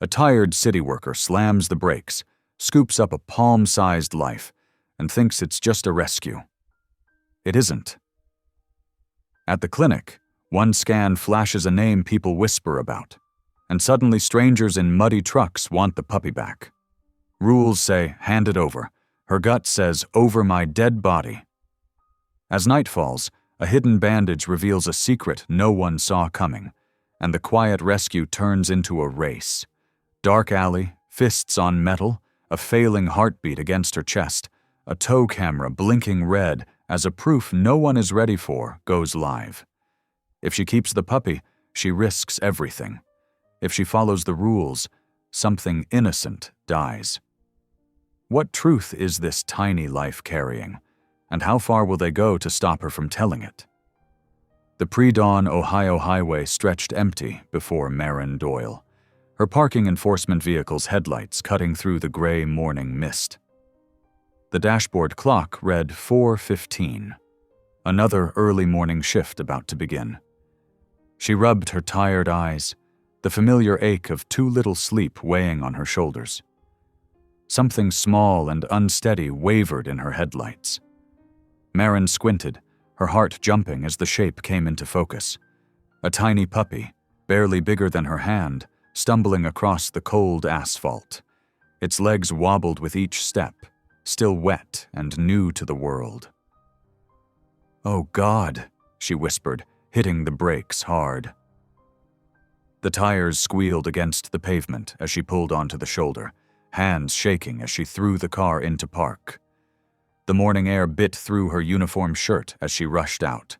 A tired city worker slams the brakes, scoops up a palm-sized life, and thinks it's just a rescue. It isn't. At the clinic, one scan flashes a name people whisper about, and suddenly strangers in muddy trucks want the puppy back. Rules say, hand it over. Her gut says, over my dead body. As night falls, a hidden bandage reveals a secret no one saw coming, and the quiet rescue turns into a race. Dark alley, fists on metal, a failing heartbeat against her chest, a tow camera blinking red as a proof no one is ready for goes live. If she keeps the puppy, she risks everything. If she follows the rules, something innocent dies. What truth is this tiny life carrying, and how far will they go to stop her from telling it? The pre-dawn Ohio highway stretched empty before Maren Doyle, her parking enforcement vehicle's headlights cutting through the gray morning mist. The dashboard clock read 4:15, another early morning shift about to begin. She rubbed her tired eyes, the familiar ache of too little sleep weighing on her shoulders. Something small and unsteady wavered in her headlights. Maren squinted, her heart jumping as the shape came into focus. A tiny puppy, barely bigger than her hand, stumbling across the cold asphalt. Its legs wobbled with each step, still wet and new to the world. "Oh God," she whispered, hitting the brakes hard. The tires squealed against the pavement as she pulled onto the shoulder, hands shaking as she threw the car into park. The morning air bit through her uniform shirt as she rushed out.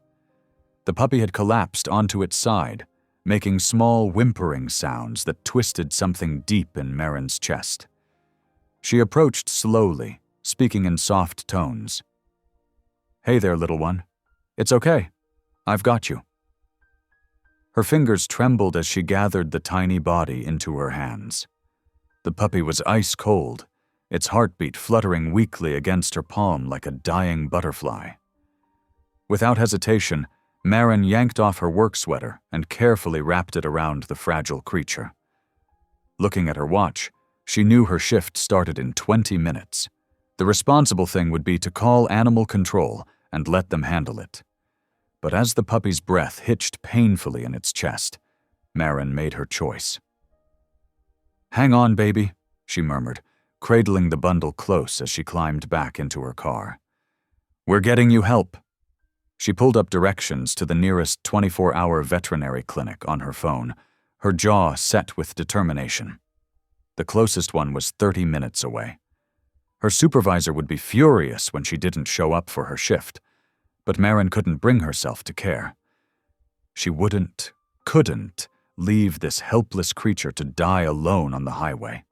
The puppy had collapsed onto its side, making small whimpering sounds that twisted something deep in Maren's chest. She approached slowly, speaking in soft tones. "Hey there, little one. It's okay. I've got you." Her fingers trembled as she gathered the tiny body into her hands. The puppy was ice cold, its heartbeat fluttering weakly against her palm like a dying butterfly. Without hesitation, Maren yanked off her work sweater and carefully wrapped it around the fragile creature. Looking at her watch, she knew her shift started in 20 minutes. The responsible thing would be to call animal control and let them handle it. But as the puppy's breath hitched painfully in its chest, Maren made her choice. "Hang on, baby," she murmured, cradling the bundle close as she climbed back into her car. "We're getting you help." She pulled up directions to the nearest 24-hour veterinary clinic on her phone, her jaw set with determination. The closest one was 30 minutes away. Her supervisor would be furious when she didn't show up for her shift, but Maren couldn't bring herself to care. She couldn't leave this helpless creature to die alone on the highway.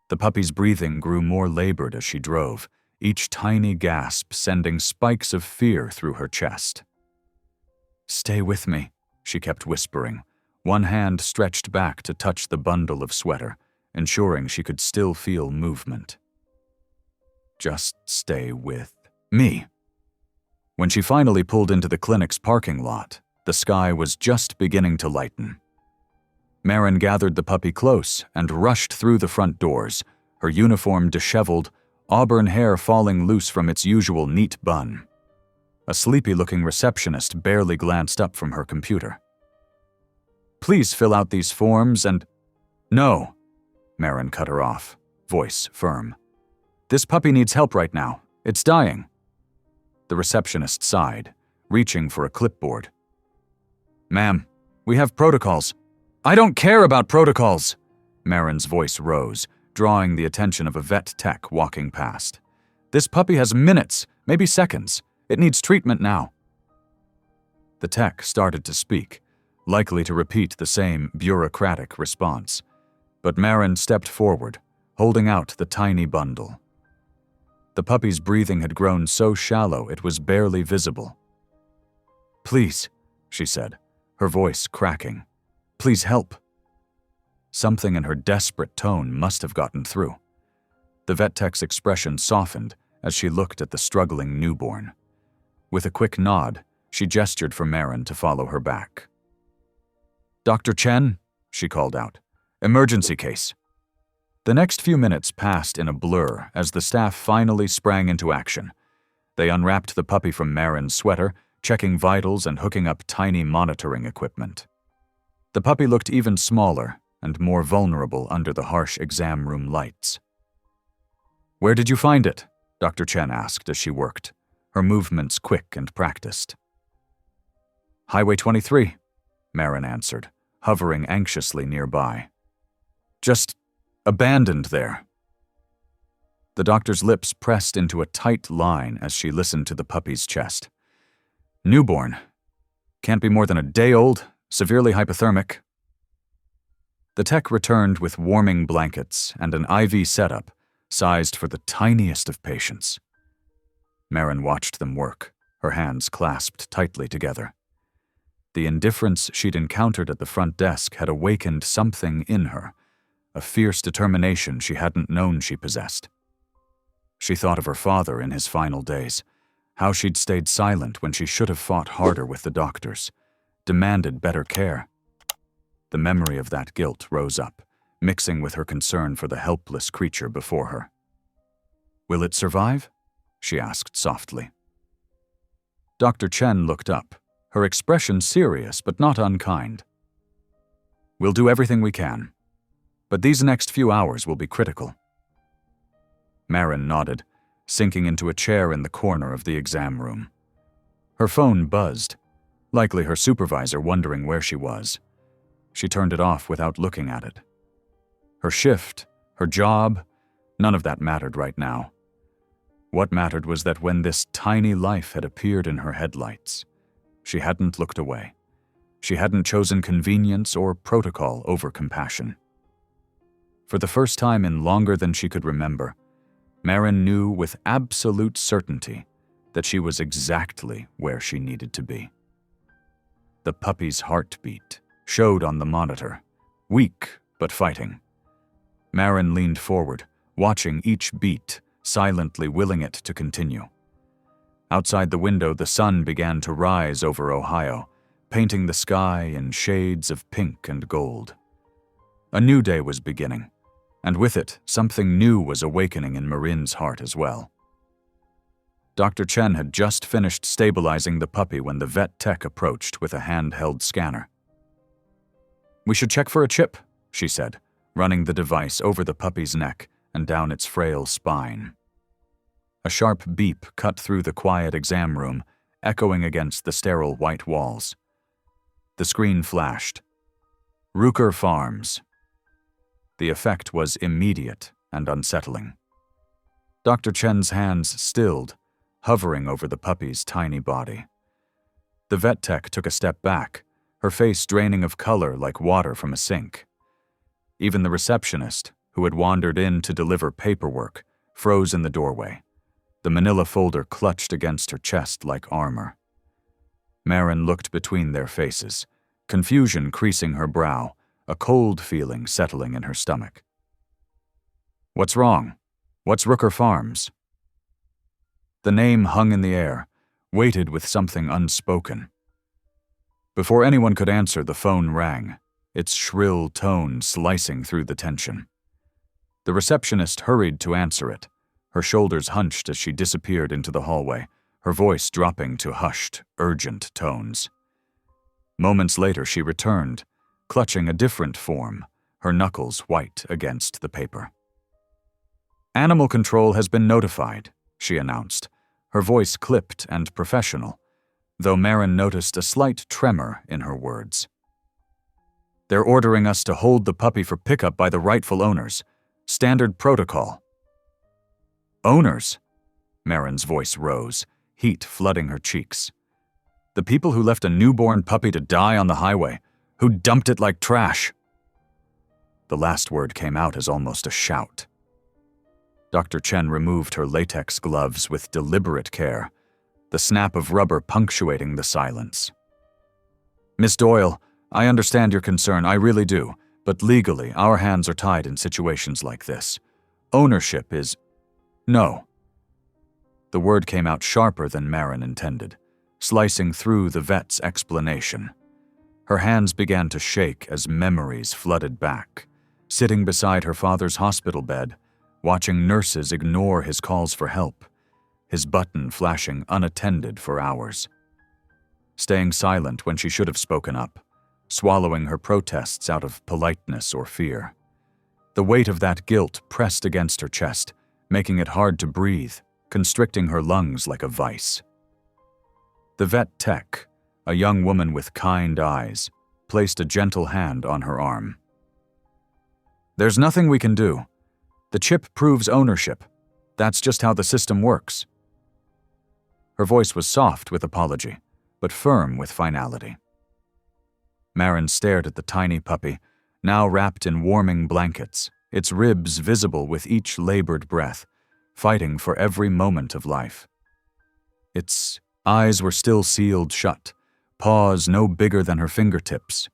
The puppy's breathing grew more labored as she drove, each tiny gasp sending spikes of fear through her chest. "Stay with me," she kept whispering, one hand stretched back to touch the bundle of sweater, ensuring she could still feel movement. "Just stay with me." When she finally pulled into the clinic's parking lot, the sky was just beginning to lighten. Maren gathered the puppy close and rushed through the front doors, her uniform disheveled, auburn hair falling loose from its usual neat bun. A sleepy-looking receptionist barely glanced up from her computer. "Please fill out these forms and—" "No," Maren cut her off, voice firm. "This puppy needs help right now. It's dying." The receptionist sighed, reaching for a clipboard. "Ma'am, we have protocols." "I don't care about protocols!" Maren's voice rose, drawing the attention of a vet tech walking past. "This puppy has minutes, maybe seconds. It needs treatment now." The tech started to speak, likely to repeat the same bureaucratic response, but Maren stepped forward, holding out the tiny bundle. The puppy's breathing had grown so shallow it was barely visible. "Please," she said, her voice cracking. "Please help." Something in her desperate tone must have gotten through. The vet tech's expression softened as she looked at the struggling newborn. With a quick nod, she gestured for Maren to follow her back. "Dr. Chen," she called out, Emergency case. The next few minutes passed in a blur as the staff finally sprang into action. They unwrapped the puppy from Marin's sweater, checking vitals and hooking up tiny monitoring equipment. The puppy looked even smaller and more vulnerable under the harsh exam room lights. "Where did you find it?" Dr. Chen asked as she worked, her movements quick and practiced. "Highway 23, Marin answered, hovering anxiously nearby. "Just abandoned there." The doctor's lips pressed into a tight line as she listened to the puppy's chest. "Newborn. Can't be more than a day old, severely hypothermic." The tech returned with warming blankets and an IV setup, sized for the tiniest of patients. Marin watched them work, her hands clasped tightly together. The indifference she'd encountered at the front desk had awakened something in her, a fierce determination she hadn't known she possessed. She thought of her father in his final days, how she'd stayed silent when she should have fought harder with the doctors, demanded better care. The memory of that guilt rose up, mixing with her concern for the helpless creature before her. "Will it survive?" she asked softly. Dr. Chen looked up, her expression serious but not unkind. "We'll do everything we can, but these next few hours will be critical." Marin nodded, sinking into a chair in the corner of the exam room. Her phone buzzed, likely her supervisor wondering where she was. She turned it off without looking at it. Her shift, her job, none of that mattered right now. What mattered was that when this tiny life had appeared in her headlights, she hadn't looked away. She hadn't chosen convenience or protocol over compassion. For the first time in longer than she could remember, Marin knew with absolute certainty that she was exactly where she needed to be. The puppy's heartbeat showed on the monitor, weak but fighting. Marin leaned forward, watching each beat, silently willing it to continue. Outside the window, the sun began to rise over Ohio, painting the sky in shades of pink and gold. A new day was beginning, and with it, something new was awakening in Marin's heart as well. Dr. Chen had just finished stabilizing the puppy when the vet tech approached with a handheld scanner. "We should check for a chip," she said, running the device over the puppy's neck and down its frail spine. A sharp beep cut through the quiet exam room, echoing against the sterile white walls. The screen flashed. Rooker Farms. The effect was immediate and unsettling. Dr. Chen's hands stilled, hovering over the puppy's tiny body. The vet tech took a step back, her face draining of color like water from a sink. Even the receptionist, who had wandered in to deliver paperwork, froze in the doorway, the manila folder clutched against her chest like armor. Marin looked between their faces, confusion creasing her brow, a cold feeling settling in her stomach. "What's wrong? What's Rooker Farms?" The name hung in the air, weighted with something unspoken. Before anyone could answer, the phone rang, its shrill tone slicing through the tension. The receptionist hurried to answer it, her shoulders hunched as she disappeared into the hallway, her voice dropping to hushed, urgent tones. Moments later, she returned, clutching a different form, her knuckles white against the paper. "Animal Control has been notified," she announced, her voice clipped and professional, though Marin noticed a slight tremor in her words. "They're ordering us to hold the puppy for pickup by the rightful owners. Standard protocol." "Owners?" Marin's voice rose, heat flooding her cheeks. "The people who left a newborn puppy to die on the highway, who dumped it like trash." The last word came out as almost a shout. Dr. Chen removed her latex gloves with deliberate care, the snap of rubber punctuating the silence. "Miss Doyle, I understand your concern, I really do, but legally, our hands are tied in situations like this. Ownership is... No." The word came out sharper than Marin intended, slicing through the vet's explanation. Her hands began to shake as memories flooded back, sitting beside her father's hospital bed, watching nurses ignore his calls for help, his button flashing unattended for hours. Staying silent when she should have spoken up, swallowing her protests out of politeness or fear. The weight of that guilt pressed against her chest, making it hard to breathe, constricting her lungs like a vice. The vet tech, a young woman with kind eyes, placed a gentle hand on her arm. "There's nothing we can do. The chip proves ownership. That's just how the system works." Her voice was soft with apology, but firm with finality. Marin stared at the tiny puppy, now wrapped in warming blankets, its ribs visible with each labored breath, fighting for every moment of life. Its eyes were still sealed shut, paws no bigger than her fingertips.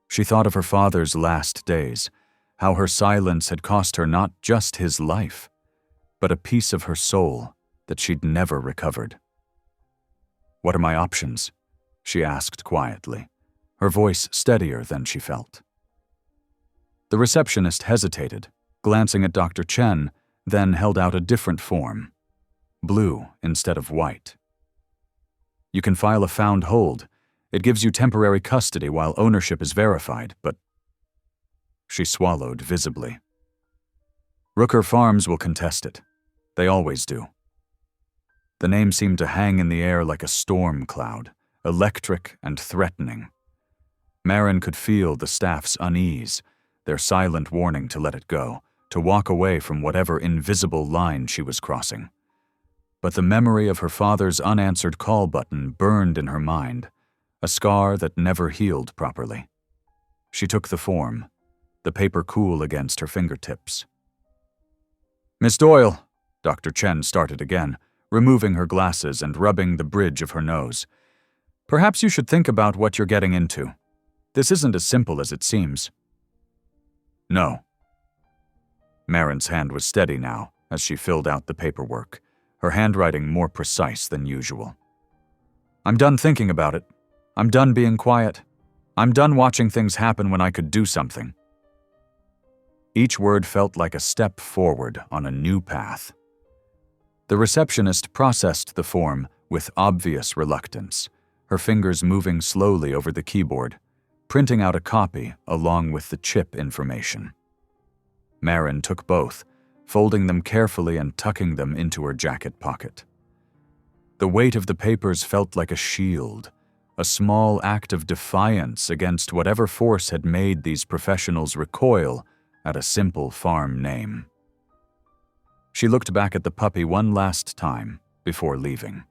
She thought of her father's last days, how her silence had cost her not just his life, but a piece of her soul that she'd never recovered. "What are my options?" she asked quietly, her voice steadier than she felt. The receptionist hesitated, glancing at Dr. Chen, then held out a different form, blue instead of white. "You can file a found hold. It gives you temporary custody while ownership is verified, but..." She swallowed visibly. "Rooker Farms will contest it. They always do." The name seemed to hang in the air like a storm cloud, electric and threatening. Marin could feel the staff's unease, their silent warning to let it go, to walk away from whatever invisible line she was crossing. But the memory of her father's unanswered call button burned in her mind, a scar that never healed properly. She took the form, the paper cool against her fingertips. "Miss Doyle," Dr. Chen started again, removing her glasses and rubbing the bridge of her nose. "Perhaps you should think about what you're getting into. This isn't as simple as it seems." "No." Marin's hand was steady now as she filled out the paperwork, her handwriting more precise than usual. "I'm done thinking about it. I'm done being quiet. I'm done watching things happen when I could do something." Each word felt like a step forward on a new path. The receptionist processed the form with obvious reluctance, her fingers moving slowly over the keyboard, printing out a copy along with the chip information. Marin took both, folding them carefully and tucking them into her jacket pocket. The weight of the papers felt like a shield, a small act of defiance against whatever force had made these professionals recoil at a simple farm name. She looked back at the puppy one last time before leaving.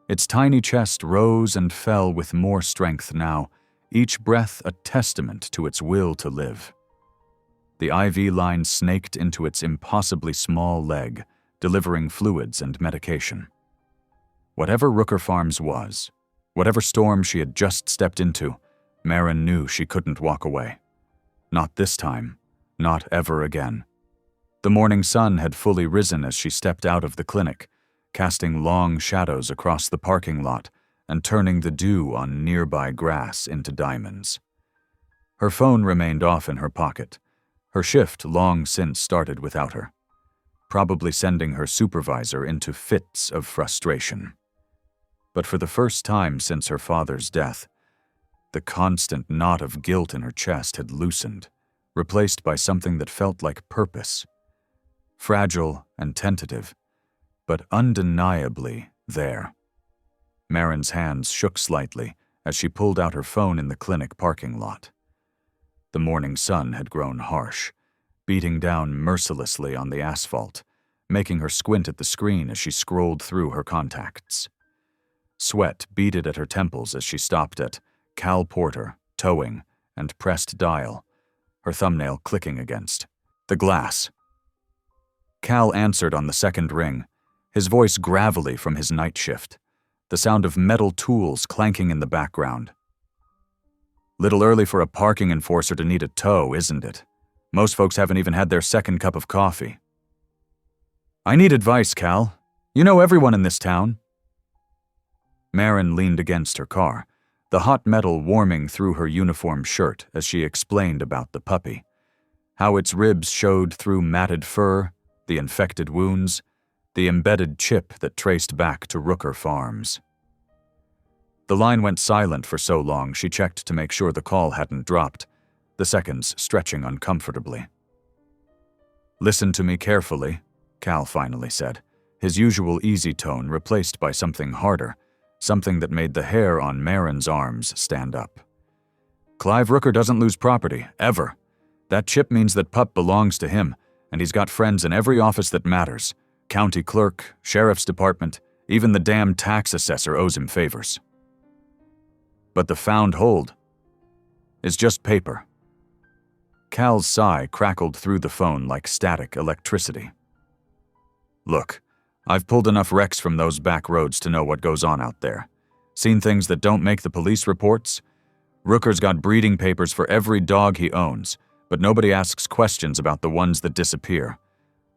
Its tiny chest rose and fell with more strength now, each breath a testament to its will to live. The IV line snaked into its impossibly small leg, delivering fluids and medication. Whatever Rooker Farms was, whatever storm she had just stepped into, Marin knew she couldn't walk away. Not this time, not ever again. The morning sun had fully risen as she stepped out of the clinic, casting long shadows across the parking lot and turning the dew on nearby grass into diamonds. Her phone remained off in her pocket, her shift long since started without her, probably sending her supervisor into fits of frustration. But for the first time since her father's death, the constant knot of guilt in her chest had loosened, replaced by something that felt like purpose. Fragile and tentative, but undeniably there. Marin's hands shook slightly as she pulled out her phone in the clinic parking lot. The morning sun had grown harsh, beating down mercilessly on the asphalt, making her squint at the screen as she scrolled through her contacts. Sweat beaded at her temples as she stopped at Cal Porter, towing, and pressed dial, her thumbnail clicking against the glass. Cal answered on the second ring, his voice gravelly from his night shift, the sound of metal tools clanking in the background. "Little early for a parking enforcer to need a tow, isn't it? Most folks haven't even had their second cup of coffee." "I need advice, Cal. You know everyone in this town." Marin leaned against her car, the hot metal warming through her uniform shirt as she explained about the puppy. how its ribs showed through matted fur, the infected wounds, the embedded chip that traced back to Rooker Farms. The line went silent for so long she checked to make sure the call hadn't dropped, the seconds stretching uncomfortably. "Listen to me carefully," Cal finally said, his usual easy tone replaced by something harder, something that made the hair on Marin's arms stand up. "Clive Rooker doesn't lose property, ever. That chip means that Pup belongs to him, and he's got friends in every office that matters. County clerk, sheriff's department, even the damn tax assessor owes him favors. But the found hold is just paper." Cal's sigh crackled through the phone like static electricity. "Look, I've pulled enough wrecks from those back roads to know what goes on out there. Seen things that don't make the police reports. Rooker's got breeding papers for every dog he owns, but nobody asks questions about the ones that disappear.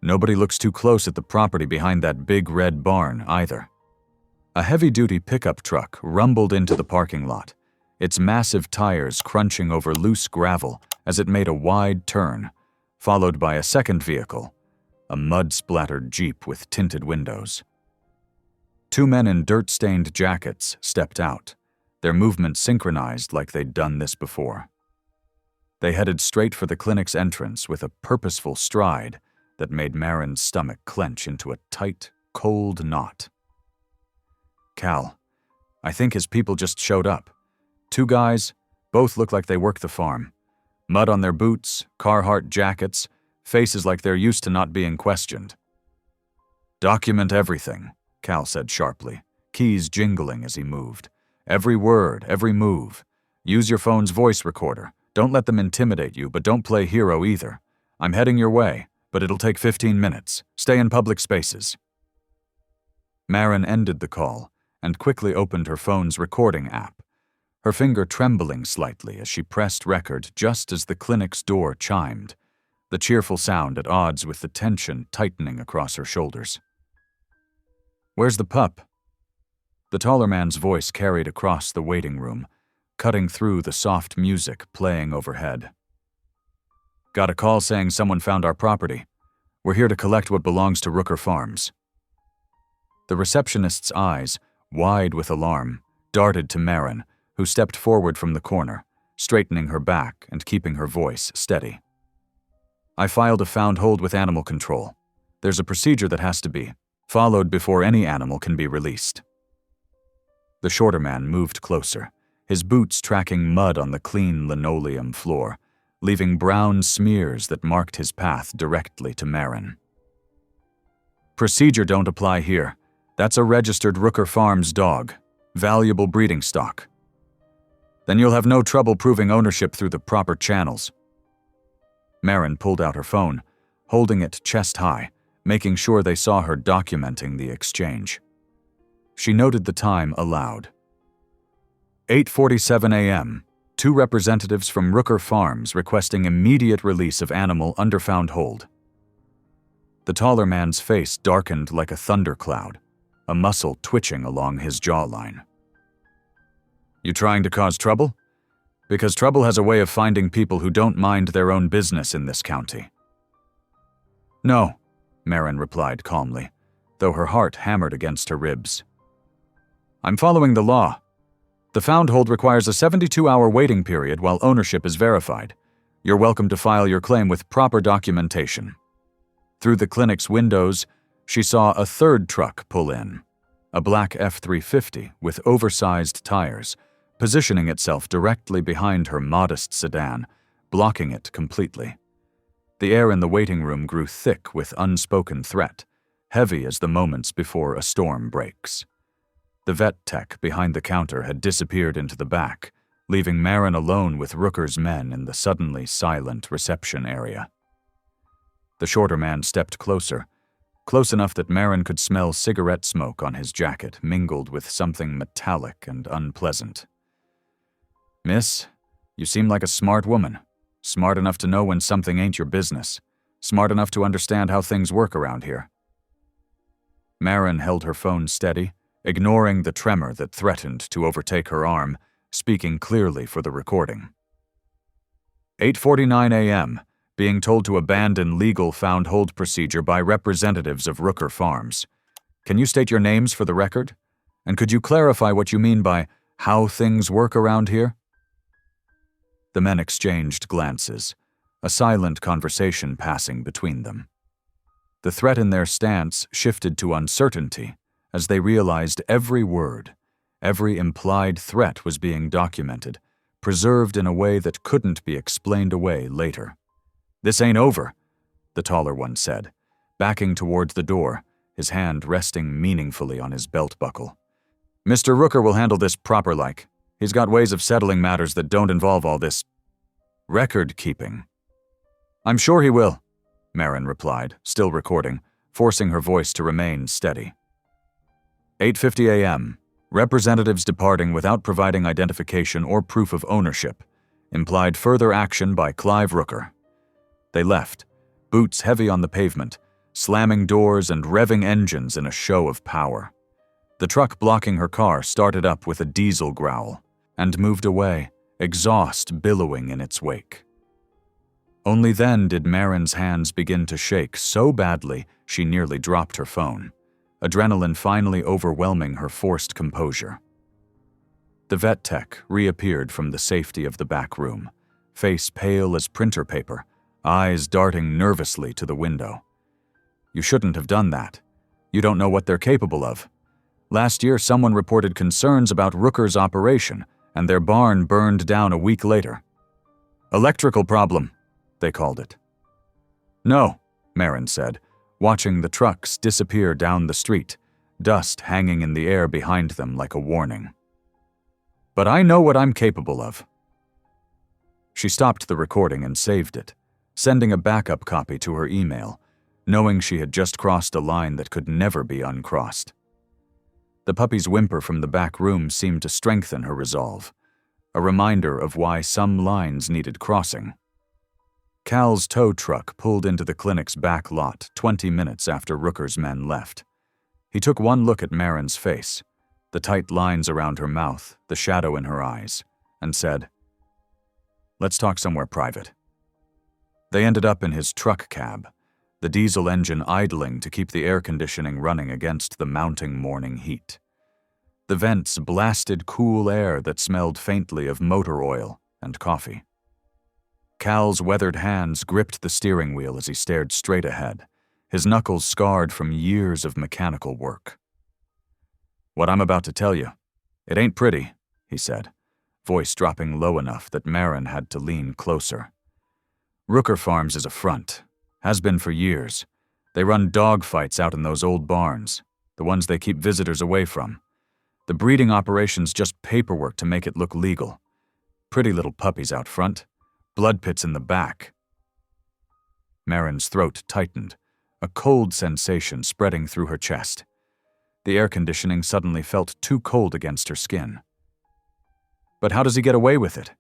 Nobody looks too close at the property behind that big red barn, either." A heavy-duty pickup truck rumbled into the parking lot, its massive tires crunching over loose gravel as it made a wide turn, followed by a second vehicle, a mud-splattered Jeep with tinted windows. Two men in dirt-stained jackets stepped out, their movements synchronized like they'd done this before. They headed straight for the clinic's entrance with a purposeful stride that made Marin's stomach clench into a tight, cold knot. "Cal, I think his people just showed up. Two guys, both look like they work the farm. Mud on their boots, Carhartt jackets, faces like they're used to not being questioned." "Document everything," Cal said sharply, keys jingling as he moved. "Every word, every move. Use your phone's voice recorder. Don't let them intimidate you, but don't play hero either. I'm heading your way, but it'll take 15 minutes. Stay in public spaces." Marin ended the call and quickly opened her phone's recording app, her finger trembling slightly as she pressed record just as the clinic's door chimed, the cheerful sound at odds with the tension tightening across her shoulders. "Where's the pup?" The taller man's voice carried across the waiting room, cutting through the soft music playing overhead. "Got a call saying someone found our property. We're here to collect what belongs to Rooker Farms." The receptionist's eyes, wide with alarm, darted to Marin, who stepped forward from the corner, straightening her back and keeping her voice steady. "I filed a found hold with animal control. There's a procedure that has to be followed before any animal can be released." The shorter man moved closer, his boots tracking mud on the clean linoleum floor, leaving brown smears that marked his path directly to Marin. "Procedure don't apply here. That's a registered Rooker Farms dog, valuable breeding stock. Then you'll have no trouble proving ownership through the proper channels." Marin pulled out her phone, holding it chest high, making sure they saw her documenting the exchange. She noted the time aloud. 8:47 a.m., two representatives from Rooker Farms requesting immediate release of animal under found hold. The taller man's face darkened like a thundercloud, a muscle twitching along his jawline. "You trying to cause trouble? Because trouble has a way of finding people who don't mind their own business in this county." "No," Marin replied calmly, though her heart hammered against her ribs. "I'm following the law. The found hold requires a 72-hour waiting period while ownership is verified. You're welcome to file your claim with proper documentation." Through the clinic's windows, she saw a third truck pull in, a black F-350 with oversized tires, positioning itself directly behind her modest sedan, blocking it completely. The air in the waiting room grew thick with unspoken threat, heavy as the moments before a storm breaks. The vet tech behind the counter had disappeared into the back, leaving Marin alone with Rooker's men in the suddenly silent reception area. The shorter man stepped closer, close enough that Marin could smell cigarette smoke on his jacket mingled with something metallic and unpleasant. "Miss, you seem like a smart woman. Smart enough to know when something ain't your business. Smart enough to understand how things work around here." Marin held her phone steady, ignoring the tremor that threatened to overtake her arm, speaking clearly for the recording. 8:49 a.m., being told to abandon legal found hold procedure by representatives of Rooker Farms. Can you state your names for the record? And could you clarify what you mean by how things work around here? The men exchanged glances, a silent conversation passing between them. The threat in their stance shifted to uncertainty as they realized every word, every implied threat was being documented, preserved in a way that couldn't be explained away later. "This ain't over," the taller one said, backing towards the door, his hand resting meaningfully on his belt buckle. "Mr. Rooker will handle this proper-like. He's got ways of settling matters that don't involve all this record-keeping." "I'm sure he will," Marin replied, still recording, forcing her voice to remain steady. 8:50 a.m. Representatives departing without providing identification or proof of ownership implied further action by Clive Rooker. They left, boots heavy on the pavement, slamming doors and revving engines in a show of power. The truck blocking her car started up with a diesel growl and moved away, exhaust billowing in its wake. Only then did Marin's hands begin to shake so badly she nearly dropped her phone, adrenaline finally overwhelming her forced composure. The vet tech reappeared from the safety of the back room, face pale as printer paper, eyes darting nervously to the window. "You shouldn't have done that. You don't know what they're capable of. Last year, someone reported concerns about Rooker's operation, and their barn burned down a week later. Electrical problem, they called it." "No," Marin said, watching the trucks disappear down the street, dust hanging in the air behind them like a warning. "But I know what I'm capable of." She stopped the recording and saved it, sending a backup copy to her email, knowing she had just crossed a line that could never be uncrossed. The puppy's whimper from the back room seemed to strengthen her resolve, a reminder of why some lines needed crossing. Cal's tow truck pulled into the clinic's back lot 20 minutes after Rooker's men left. He took one look at Marin's face, the tight lines around her mouth, the shadow in her eyes, and said, "Let's talk somewhere private." They ended up in his truck cab, the diesel engine idling to keep the air conditioning running against the mounting morning heat. The vents blasted cool air that smelled faintly of motor oil and coffee. Cal's weathered hands gripped the steering wheel as he stared straight ahead, his knuckles scarred from years of mechanical work. "What I'm about to tell you, it ain't pretty," he said, voice dropping low enough that Marin had to lean closer. "Rooker Farms is a front. Has been for years. They run dogfights out in those old barns, the ones they keep visitors away from. The breeding operation's just paperwork to make it look legal. Pretty little puppies out front, blood pits in the back." Marin's throat tightened, a cold sensation spreading through her chest. The air conditioning suddenly felt too cold against her skin. "But how does he get away with it?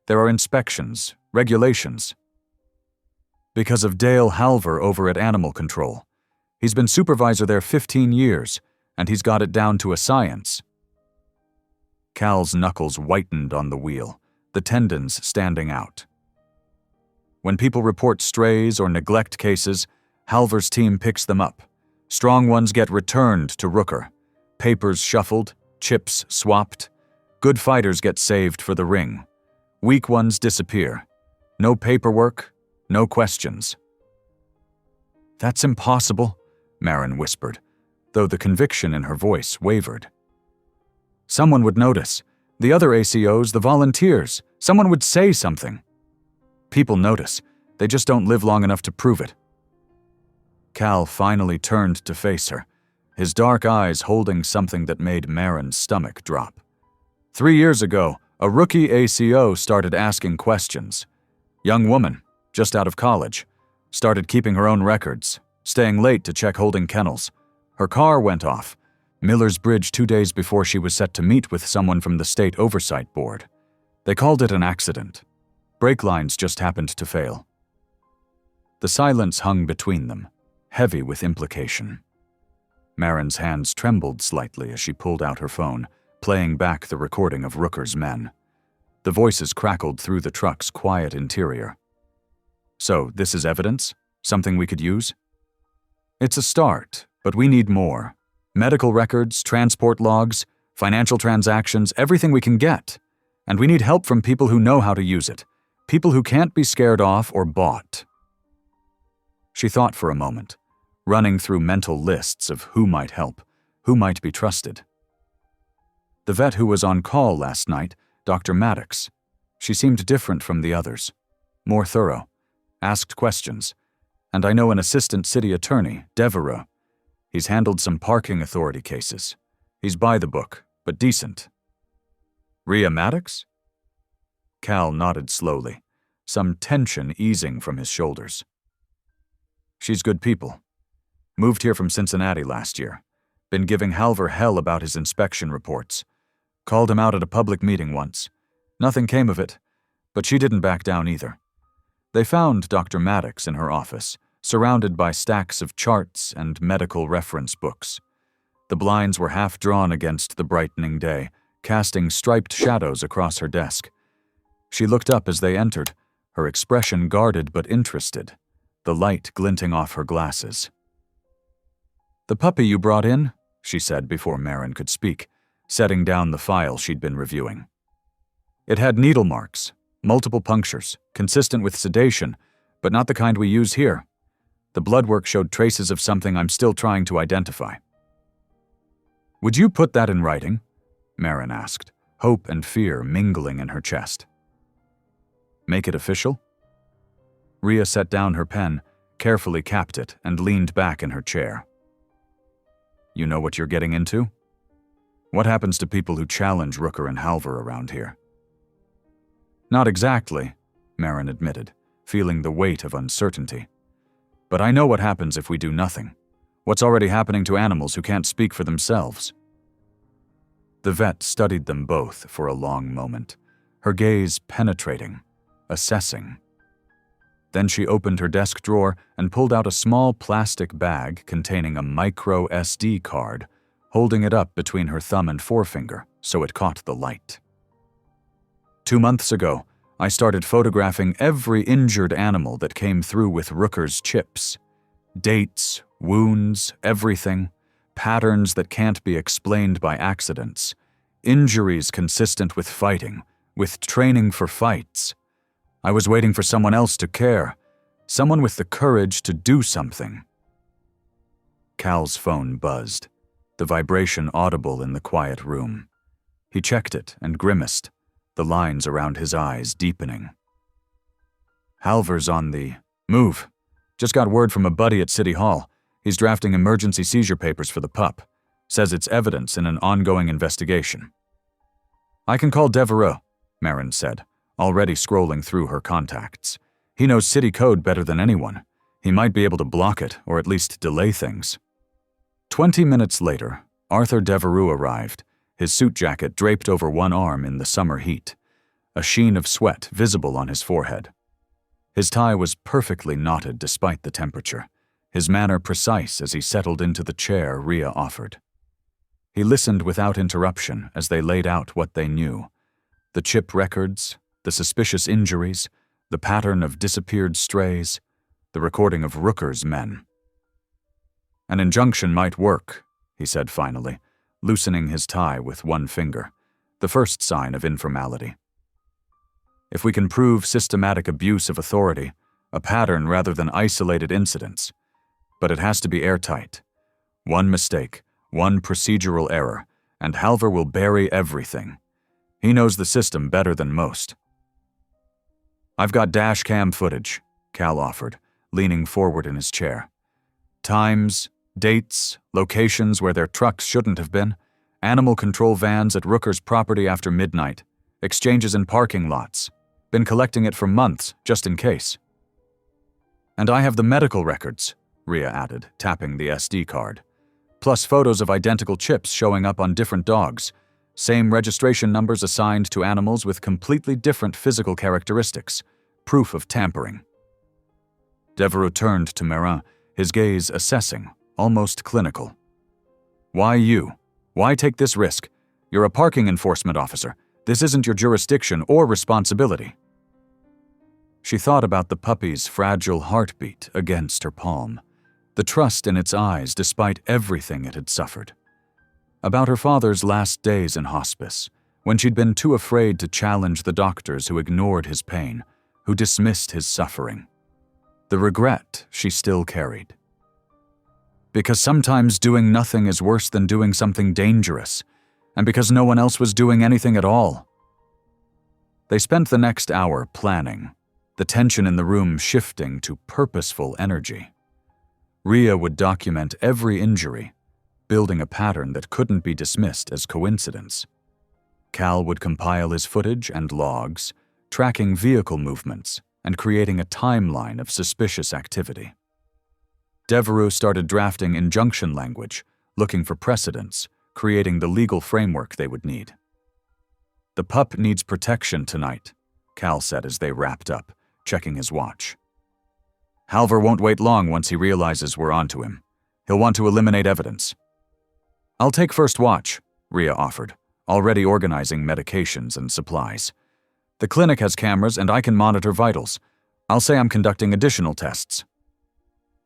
There are inspections, regulations." "Because of Dale Halver over at Animal Control. He's been supervisor there 15 years, and he's got it down to a science." Cal's knuckles whitened on the wheel, the tendons standing out. "When people report strays or neglect cases, Halver's team picks them up. Strong ones get returned to Rooker. Papers shuffled, chips swapped. Good fighters get saved for the ring. Weak ones disappear. No paperwork, no questions." "That's impossible," Marin whispered, though the conviction in her voice wavered. "Someone would notice. The other ACOs, the volunteers. Someone would say something." "People notice. They just don't live long enough to prove it." Cal finally turned to face her, his dark eyes holding something that made Marin's stomach drop. 3 years ago, a rookie ACO started asking questions. Young woman, just out of college, started keeping her own records, staying late to check holding kennels. Her car went off, Miller's Bridge 2 days before she was set to meet with someone from the State Oversight Board. They called it an accident. Brake lines just happened to fail. The silence hung between them, heavy with implication. Marin's hands trembled slightly as she pulled out her phone, playing back the recording of Rooker's men. The voices crackled through the truck's quiet interior. So, this is evidence? Something we could use? It's a start, but we need more. Medical records, transport logs, financial transactions, everything we can get. And we need help from people who know how to use it. People who can't be scared off or bought. She thought for a moment, running through mental lists of who might help, who might be trusted. The vet who was on call last night, Dr. Maddox. She seemed different from the others, more thorough, asked questions. And I know an assistant city attorney, Devereaux. He's handled some parking authority cases. He's by the book, but decent. Rhea Maddox? Cal nodded slowly, some tension easing from his shoulders. She's good people. Moved here from Cincinnati last year. Been giving Halver hell about his inspection reports. Called him out at a public meeting once. Nothing came of it, but she didn't back down either. They found Dr. Maddox in her office, surrounded by stacks of charts and medical reference books. The blinds were half drawn against the brightening day, casting striped shadows across her desk. She looked up as they entered, her expression guarded but interested, the light glinting off her glasses. "The puppy you brought in?" she said before Marin could speak, setting down the file she'd been reviewing. It had needle marks, multiple punctures, consistent with sedation, but not the kind we use here. The blood work showed traces of something I'm still trying to identify. "Would you put that in writing?" Marin asked, hope and fear mingling in her chest. "Make it official?" Rhea set down her pen, carefully capped it, and leaned back in her chair. "You know what you're getting into? What happens to people who challenge Rooker and Halver around here?" "Not exactly," Marin admitted, feeling the weight of uncertainty. "But I know what happens if we do nothing. What's already happening to animals who can't speak for themselves." The vet studied them both for a long moment, her gaze penetrating, assessing. Then she opened her desk drawer and pulled out a small plastic bag containing a micro SD card, holding it up between her thumb and forefinger so it caught the light. 2 months ago, I started photographing every injured animal that came through with Rooker's chips. Dates, wounds, everything. Patterns that can't be explained by accidents. Injuries consistent with fighting, with training for fights. I was waiting for someone else to care, someone with the courage to do something. Cal's phone buzzed, the vibration audible in the quiet room. He checked it and grimaced, the lines around his eyes deepening. "Halver's on the move. Just got word from a buddy at City Hall. He's drafting emergency seizure papers for the pup. Says it's evidence in an ongoing investigation." "I can call Devereaux," Marin said, already scrolling through her contacts. "He knows city code better than anyone. He might be able to block it, or at least delay things." 20 minutes later, Arthur Devereaux arrived, his suit jacket draped over one arm in the summer heat, a sheen of sweat visible on his forehead. His tie was perfectly knotted despite the temperature, his manner precise as he settled into the chair Rhea offered. He listened without interruption as they laid out what they knew: the chip records, the suspicious injuries, the pattern of disappeared strays, the recording of Rooker's men. "An injunction might work," he said finally, loosening his tie with one finger, the first sign of informality. "If we can prove systematic abuse of authority, a pattern rather than isolated incidents. But it has to be airtight. One mistake, one procedural error, and Halver will bury everything. He knows the system better than most." "I've got dash cam footage," Cal offered, leaning forward in his chair. "Times, dates, locations where their trucks shouldn't have been, animal control vans at Rooker's property after midnight, exchanges in parking lots. Been collecting it for months, just in case." "And I have the medical records," Rhea added, tapping the SD card. "Plus photos of identical chips showing up on different dogs. Same registration numbers assigned to animals with completely different physical characteristics. Proof of tampering." Devereaux turned to Marin, his gaze assessing, almost clinical. "Why you? Why take this risk? You're a parking enforcement officer. This isn't your jurisdiction or responsibility." She thought about the puppy's fragile heartbeat against her palm, the trust in its eyes despite everything it had suffered. About her father's last days in hospice, when she'd been too afraid to challenge the doctors who ignored his pain, who dismissed his suffering. The regret she still carried. Because sometimes doing nothing is worse than doing something dangerous, and because no one else was doing anything at all. They spent the next hour planning, the tension in the room shifting to purposeful energy. Rhea would document every injury, building a pattern that couldn't be dismissed as coincidence. Cal would compile his footage and logs, tracking vehicle movements and creating a timeline of suspicious activity. Devereaux started drafting injunction language, looking for precedents, creating the legal framework they would need. "The pup needs protection tonight," Cal said as they wrapped up, checking his watch. "Halver won't wait long once he realizes we're onto him. He'll want to eliminate evidence." "I'll take first watch," Rhea offered, already organizing medications and supplies. "The clinic has cameras and I can monitor vitals. I'll say I'm conducting additional tests."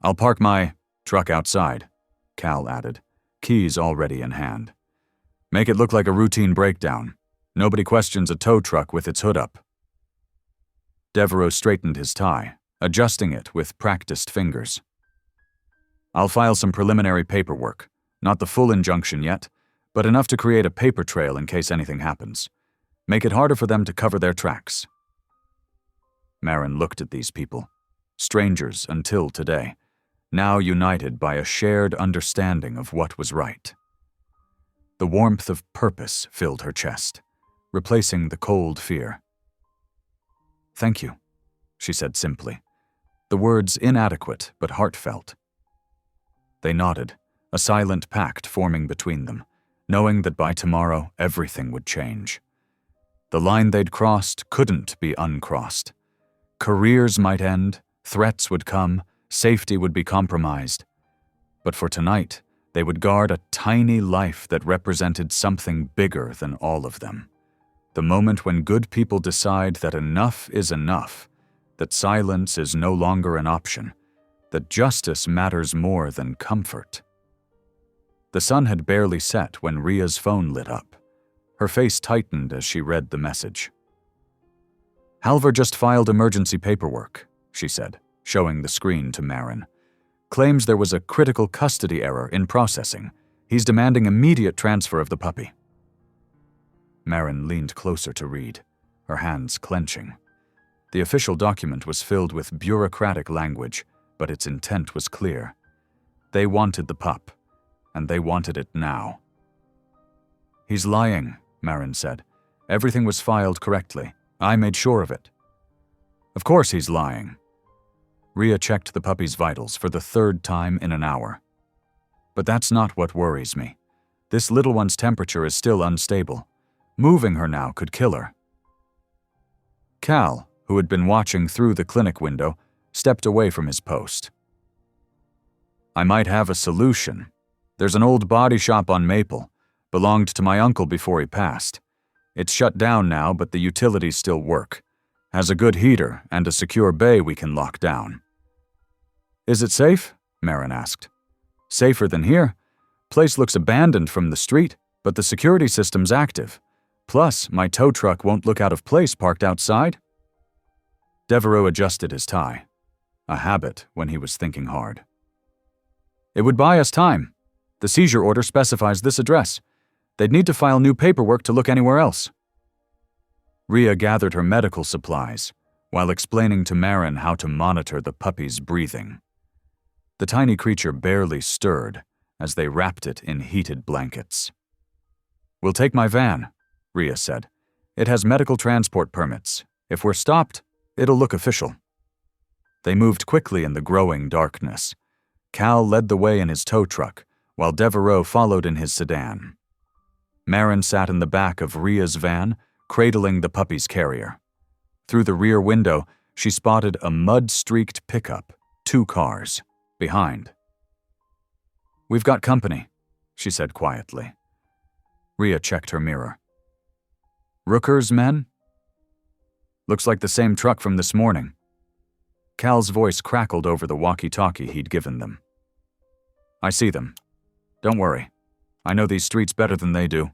"I'll park my truck outside," Cal added, keys already in hand. "Make it look like a routine breakdown. Nobody questions a tow truck with its hood up." Devereaux straightened his tie, adjusting it with practiced fingers. "I'll file some preliminary paperwork, not the full injunction yet, but enough to create a paper trail in case anything happens. Make it harder for them to cover their tracks." Marin looked at these people, strangers until today, now united by a shared understanding of what was right. The warmth of purpose filled her chest, replacing the cold fear. "Thank you," she said simply, the words inadequate but heartfelt. They nodded, a silent pact forming between them, knowing that by tomorrow everything would change. The line they'd crossed couldn't be uncrossed. Careers might end, threats would come, safety would be compromised. But for tonight, they would guard a tiny life that represented something bigger than all of them. The moment when good people decide that enough is enough, that silence is no longer an option, that justice matters more than comfort. The sun had barely set when Rhea's phone lit up. Her face tightened as she read the message. "Halver just filed emergency paperwork," she said, showing the screen to Marin. "Claims there was a critical custody error in processing. He's demanding immediate transfer of the puppy." Marin leaned closer to read, her hands clenching. The official document was filled with bureaucratic language, but its intent was clear. They wanted the pup, and they wanted it now. "He's lying," Marin said. "Everything was filed correctly. I made sure of it." "Of course he's lying." Rhea checked the puppy's vitals for the third time in an hour. "But that's not what worries me. This little one's temperature is still unstable. Moving her now could kill her." Cal, who had been watching through the clinic window, stepped away from his post. "I might have a solution. There's an old body shop on Maple. Belonged to my uncle before he passed. It's shut down now, but the utilities still work. Has a good heater and a secure bay we can lock down." "Is it safe?" Marin asked. "Safer than here. Place looks abandoned from the street, but the security system's active. Plus, my tow truck won't look out of place parked outside." Devereaux adjusted his tie, a habit when he was thinking hard. "It would buy us time. The seizure order specifies this address. They'd need to file new paperwork to look anywhere else." Rhea gathered her medical supplies while explaining to Marin how to monitor the puppy's breathing. The tiny creature barely stirred as they wrapped it in heated blankets. "We'll take my van," Rhea said. "It has medical transport permits. If we're stopped, it'll look official." They moved quickly in the growing darkness. Cal led the way in his tow truck, while Devereaux followed in his sedan. Marin sat in the back of Rhea's van, cradling the puppy's carrier. Through the rear window, she spotted a mud-streaked pickup, 2 cars, behind. "We've got company," she said quietly. Rhea checked her mirror. "Rooker's men?" "Looks like the same truck from this morning," Cal's voice crackled over the walkie-talkie he'd given them. "I see them. Don't worry. I know these streets better than they do."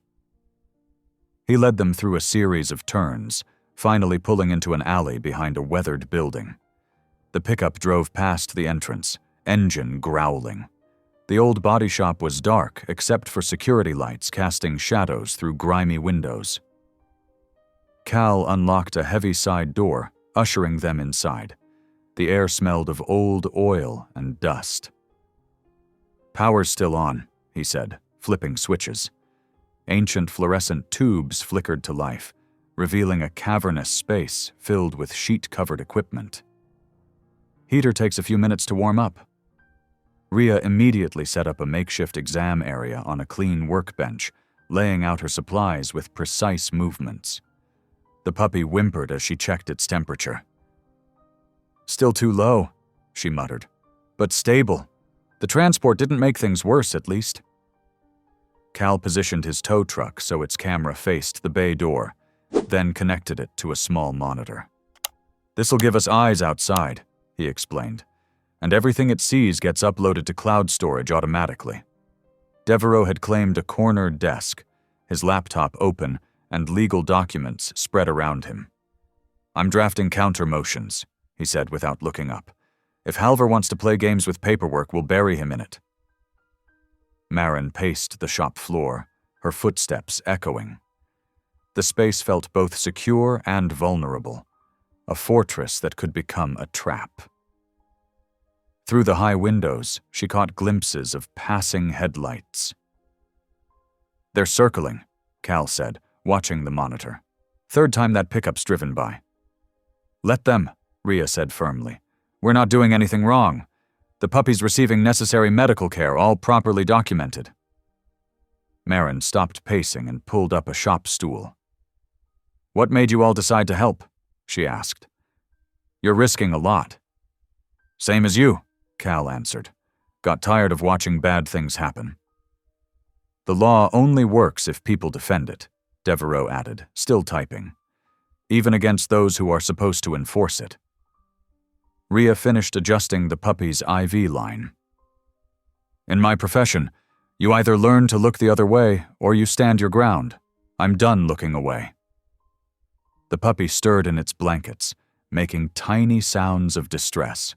He led them through a series of turns, finally pulling into an alley behind a weathered building. The pickup drove past the entrance, engine growling. The old body shop was dark except for security lights casting shadows through grimy windows. Cal unlocked a heavy side door, ushering them inside. The air smelled of old oil and dust. "Power's still on," he said, flipping switches. Ancient fluorescent tubes flickered to life, revealing a cavernous space filled with sheet-covered equipment. "Heater takes a few minutes to warm up." Rhea immediately set up a makeshift exam area on a clean workbench, laying out her supplies with precise movements. The puppy whimpered as she checked its temperature. "Still too low," she muttered, "but stable. The transport didn't make things worse, at least." Cal positioned his tow truck so its camera faced the bay door, then connected it to a small monitor. "This'll give us eyes outside," he explained, "and everything it sees gets uploaded to cloud storage automatically." Devereaux had claimed a corner desk, his laptop open and legal documents spread around him. "I'm drafting counter motions," he said without looking up. "If Halver wants to play games with paperwork, we'll bury him in it." Marin paced the shop floor, her footsteps echoing. The space felt both secure and vulnerable, a fortress that could become a trap. Through the high windows, she caught glimpses of passing headlights. "They're circling," Cal said, watching the monitor. "Third time that pickup's driven by." "Let them," Rhea said firmly. "We're not doing anything wrong. The puppy's receiving necessary medical care, all properly documented." Marin stopped pacing and pulled up a shop stool. "What made you all decide to help?" she asked. "You're risking a lot." "Same as you," Cal answered. "Got tired of watching bad things happen." "The law only works if people defend it," Devereaux added, still typing. "Even against those who are supposed to enforce it." Rhea finished adjusting the puppy's IV line. "In my profession, you either learn to look the other way or you stand your ground. I'm done looking away." The puppy stirred in its blankets, making tiny sounds of distress.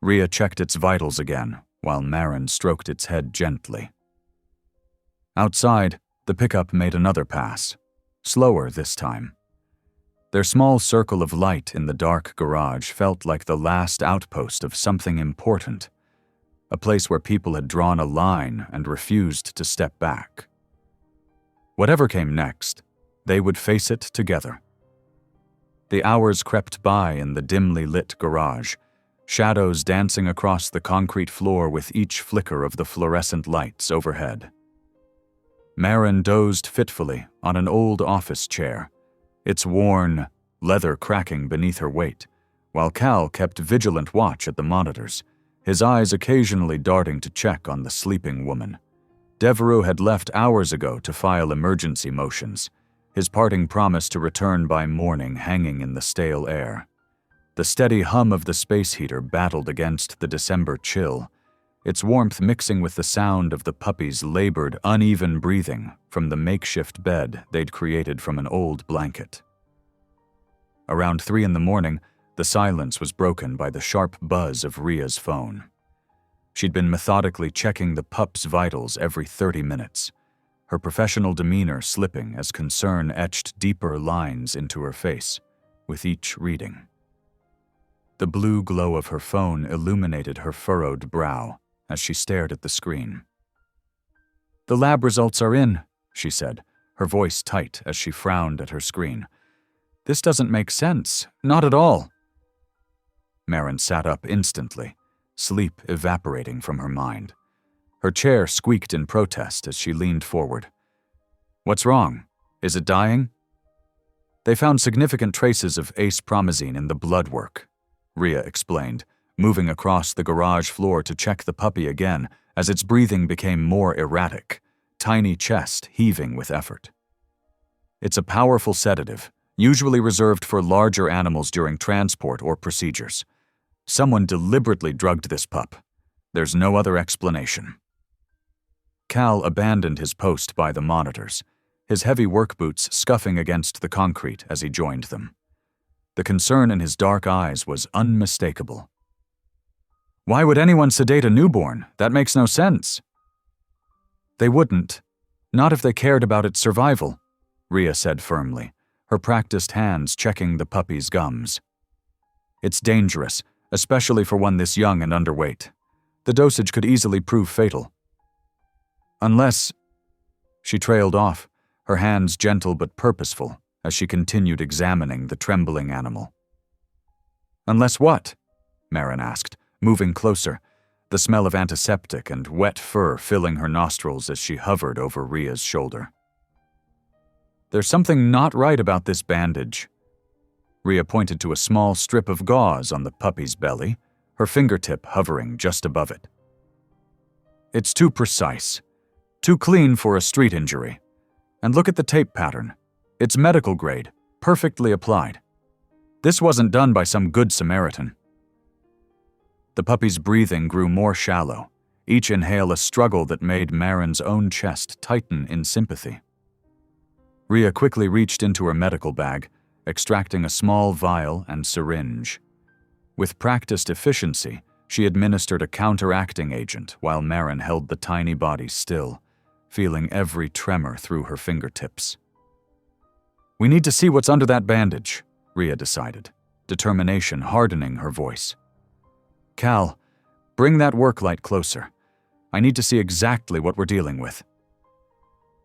Rhea checked its vitals again, while Marin stroked its head gently. Outside, the pickup made another pass, slower this time. Their small circle of light in the dark garage felt like the last outpost of something important, a place where people had drawn a line and refused to step back. Whatever came next, they would face it together. The hours crept by in the dimly lit garage, shadows dancing across the concrete floor with each flicker of the fluorescent lights overhead. Marin dozed fitfully on an old office chair, its worn leather cracking beneath her weight, while Cal kept vigilant watch at the monitors, his eyes occasionally darting to check on the sleeping woman. Devereaux had left hours ago to file emergency motions, his parting promise to return by morning hanging in the stale air. The steady hum of the space heater battled against the December chill, its warmth mixing with the sound of the puppy's labored, uneven breathing from the makeshift bed they'd created from an old blanket. Around 3 a.m, the silence was broken by the sharp buzz of Rhea's phone. She'd been methodically checking the pup's vitals every 30 minutes, her professional demeanor slipping as concern etched deeper lines into her face with each reading. The blue glow of her phone illuminated her furrowed brow as she stared at the screen. "The lab results are in," she said, her voice tight as she frowned at her screen. "This doesn't make sense. Not at all." Marin sat up instantly, sleep evaporating from her mind. Her chair squeaked in protest as she leaned forward. "What's wrong? Is it dying?" "They found significant traces of ace-promazine in the blood work," Rhea explained, moving across the garage floor to check the puppy again as its breathing became more erratic, tiny chest heaving with effort. "It's a powerful sedative, usually reserved for larger animals during transport or procedures. Someone deliberately drugged this pup. There's no other explanation. Cal abandoned his post by the monitors, his heavy work boots scuffing against the concrete as he joined them. The concern in his dark eyes was unmistakable. Why would anyone sedate a newborn? That makes no sense. They wouldn't. Not if they cared about its survival, Rhea said firmly, her practiced hands checking the puppy's gums. It's dangerous, especially for one this young and underweight. The dosage could easily prove fatal. Unless… She trailed off, her hands gentle but purposeful, as she continued examining the trembling animal. Unless what? Marin asked, moving closer, the smell of antiseptic and wet fur filling her nostrils as she hovered over Rhea's shoulder. There's something not right about this bandage. Rhea pointed to a small strip of gauze on the puppy's belly, her fingertip hovering just above it. It's too precise, too clean for a street injury. And look at the tape pattern. It's medical grade, perfectly applied. This wasn't done by some good Samaritan. The puppy's breathing grew more shallow, each inhale a struggle that made Marin's own chest tighten in sympathy. Rhea quickly reached into her medical bag, extracting a small vial and syringe. With practiced efficiency, she administered a counteracting agent while Marin held the tiny body still, feeling every tremor through her fingertips. We need to see what's under that bandage, Rhea decided, determination hardening her voice. Cal, bring that work light closer. I need to see exactly what we're dealing with.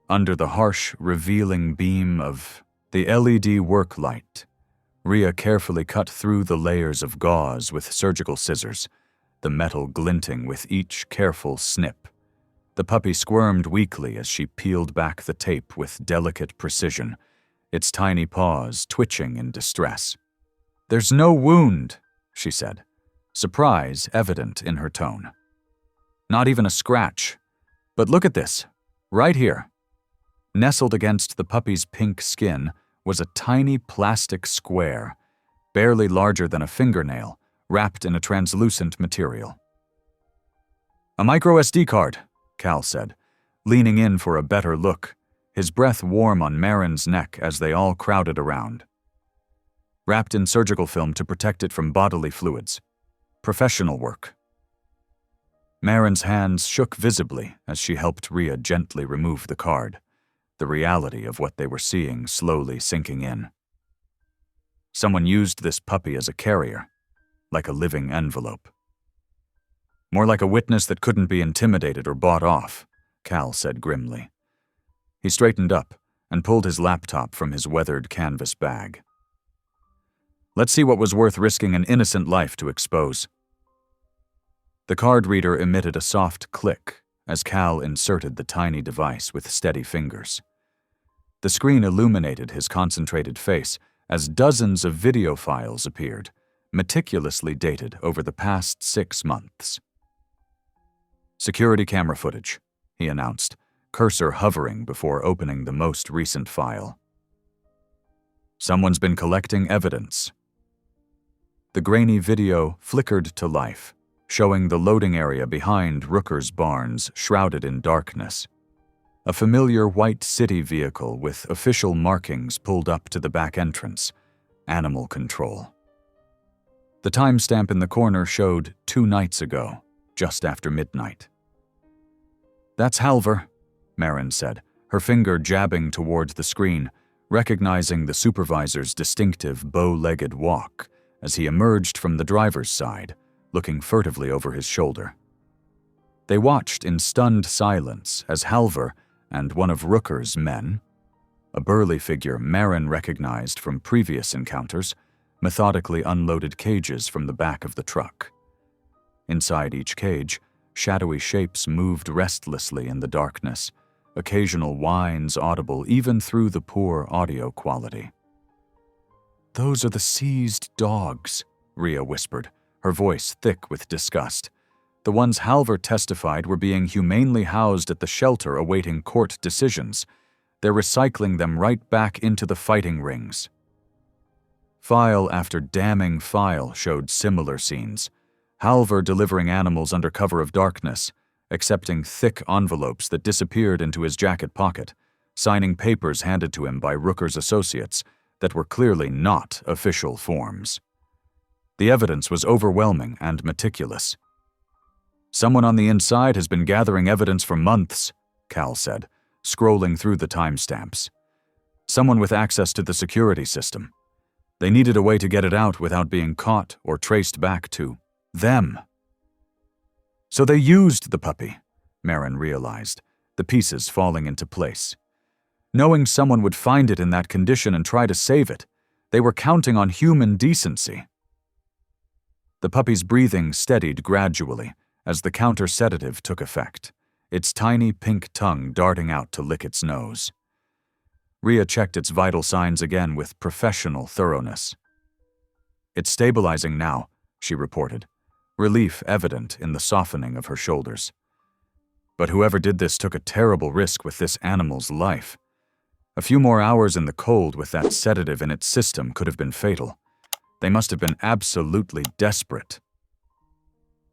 Under the harsh, revealing beam of the LED work light, Rhea carefully cut through the layers of gauze with surgical scissors, the metal glinting with each careful snip. The puppy squirmed weakly as she peeled back the tape with delicate precision, its tiny paws twitching in distress. There's no wound, she said, surprise evident in her tone. Not even a scratch. But look at this, right here. Nestled against the puppy's pink skin was a tiny plastic square, barely larger than a fingernail, wrapped in a translucent material. A micro SD card, Cal said, leaning in for a better look, his breath warm on Marin's neck as they all crowded around. Wrapped in surgical film to protect it from bodily fluids. Professional work. Marin's hands shook visibly as she helped Rhea gently remove the card, the reality of what they were seeing slowly sinking in. Someone used this puppy as a carrier, like a living envelope. More like a witness that couldn't be intimidated or bought off, Cal said grimly. He straightened up and pulled his laptop from his weathered canvas bag. Let's see what was worth risking an innocent life to expose. The card reader emitted a soft click as Cal inserted the tiny device with steady fingers. The screen illuminated his concentrated face as dozens of video files appeared, meticulously dated over the past 6 months. Security camera footage, he announced, cursor hovering before opening the most recent file. Someone's been collecting evidence. The grainy video flickered to life, showing the loading area behind Rooker's barns shrouded in darkness. A familiar white city vehicle with official markings pulled up to the back entrance. Animal control. The timestamp in the corner showed 2 nights ago, just after midnight. That's Halver, Marin said, her finger jabbing toward the screen, recognizing the supervisor's distinctive bow-legged walk as he emerged from the driver's side, looking furtively over his shoulder. They watched in stunned silence as Halver and one of Rooker's men, a burly figure Marin recognized from previous encounters, methodically unloaded cages from the back of the truck. Inside each cage, shadowy shapes moved restlessly in the darkness, occasional whines audible even through the poor audio quality. Those are the seized dogs, Rhea whispered, her voice thick with disgust. The ones Halver testified were being humanely housed at the shelter awaiting court decisions. They're recycling them right back into the fighting rings. File after damning file showed similar scenes. Halvor delivering animals under cover of darkness, accepting thick envelopes that disappeared into his jacket pocket, signing papers handed to him by Rooker's associates that were clearly not official forms. The evidence was overwhelming and meticulous. "Someone on the inside has been gathering evidence for months," Cal said, scrolling through the timestamps. "Someone with access to the security system. They needed a way to get it out without being caught or traced back to them." So they used the puppy, Marin realized, the pieces falling into place. Knowing someone would find it in that condition and try to save it, they were counting on human decency. The puppy's breathing steadied gradually as the counter-sedative took effect, its tiny pink tongue darting out to lick its nose. Rhea checked its vital signs again with professional thoroughness. "It's stabilizing now," she reported, relief evident in the softening of her shoulders. "But whoever did this took a terrible risk with this animal's life. A few more hours in the cold with that sedative in its system could have been fatal. They must have been absolutely desperate."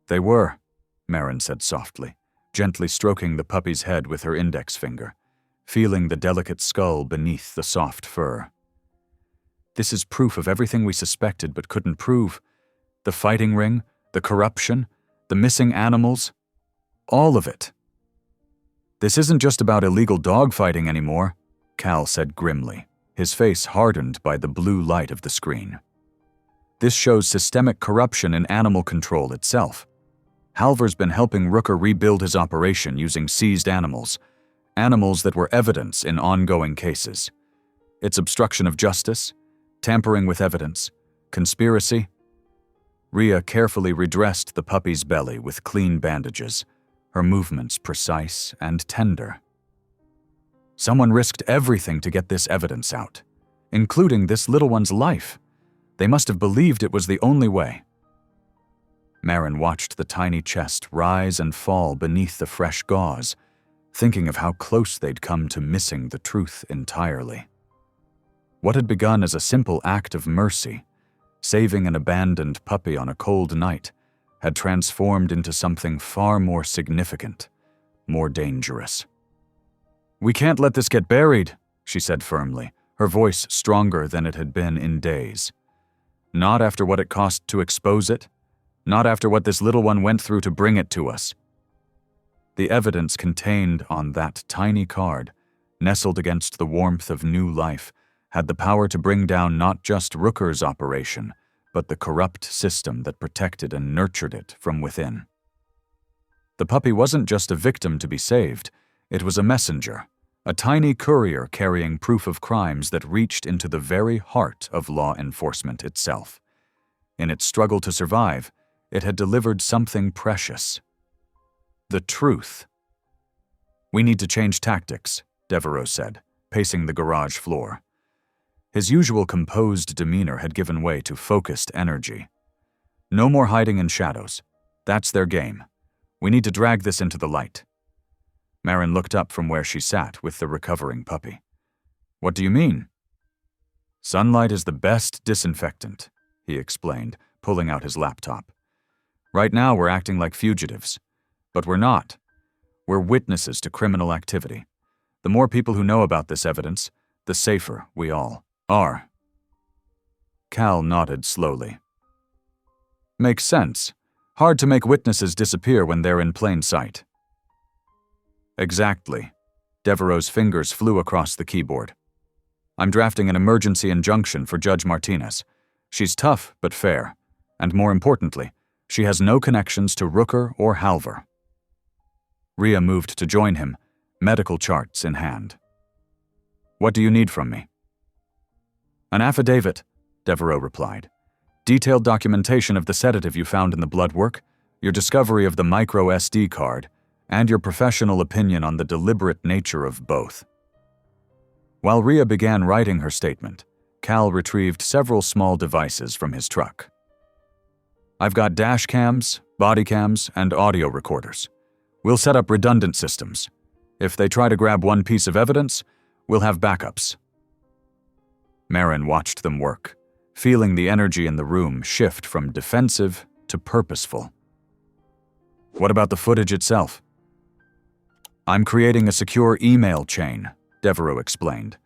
"They were," Marin said softly, gently stroking the puppy's head with her index finger, feeling the delicate skull beneath the soft fur. "This is proof of everything we suspected but couldn't prove. The fighting ring, the corruption, the missing animals, all of it. This isn't just about illegal dogfighting anymore," Cal said grimly, his face hardened by the blue light of the screen. "This shows systemic corruption in animal control itself. Halvor's been helping Rooker rebuild his operation using seized animals that were evidence in ongoing cases. It's obstruction of justice, tampering with evidence, conspiracy." Rhea carefully redressed the puppy's belly with clean bandages, her movements precise and tender. "Someone risked everything to get this evidence out, including this little one's life. They must have believed it was the only way." Marin watched the tiny chest rise and fall beneath the fresh gauze, thinking of how close they'd come to missing the truth entirely. What had begun as a simple act of mercy, saving an abandoned puppy on a cold night, had transformed into something far more significant, more dangerous. "We can't let this get buried," she said firmly, her voice stronger than it had been in days. "Not after what it cost to expose it. Not after what this little one went through to bring it to us." The evidence contained on that tiny card, nestled against the warmth of new life, had the power to bring down not just Rooker's operation, but the corrupt system that protected and nurtured it from within. The puppy wasn't just a victim to be saved, it was a messenger, a tiny courier carrying proof of crimes that reached into the very heart of law enforcement itself. In its struggle to survive, it had delivered something precious. The truth. "We need to change tactics," Devereaux said, pacing the garage floor. His usual composed demeanor had given way to focused energy. "No more hiding in shadows. That's their game. We need to drag this into the light." Marin looked up from where she sat with the recovering puppy. "What do you mean?" "Sunlight is the best disinfectant," he explained, pulling out his laptop. "Right now we're acting like fugitives. But we're not. We're witnesses to criminal activity. The more people who know about this evidence, the safer we all are." Cal nodded slowly. "Makes sense. Hard to make witnesses disappear when they're in plain sight." "Exactly." Devereaux's fingers flew across the keyboard. "I'm drafting an emergency injunction for Judge Martinez. She's tough but fair. And more importantly, she has no connections to Rooker or Halvor." Rhea moved to join him, medical charts in hand. "What do you need from me?" "An affidavit," Devereaux replied. "Detailed documentation of the sedative you found in the blood work, your discovery of the micro SD card, and your professional opinion on the deliberate nature of both." While Rhea began writing her statement, Cal retrieved several small devices from his truck. "I've got dash cams, body cams, and audio recorders. We'll set up redundant systems. If they try to grab one piece of evidence, we'll have backups." Marin watched them work, feeling the energy in the room shift from defensive to purposeful. What about the footage itself? I'm creating a secure email chain, Devereaux explained,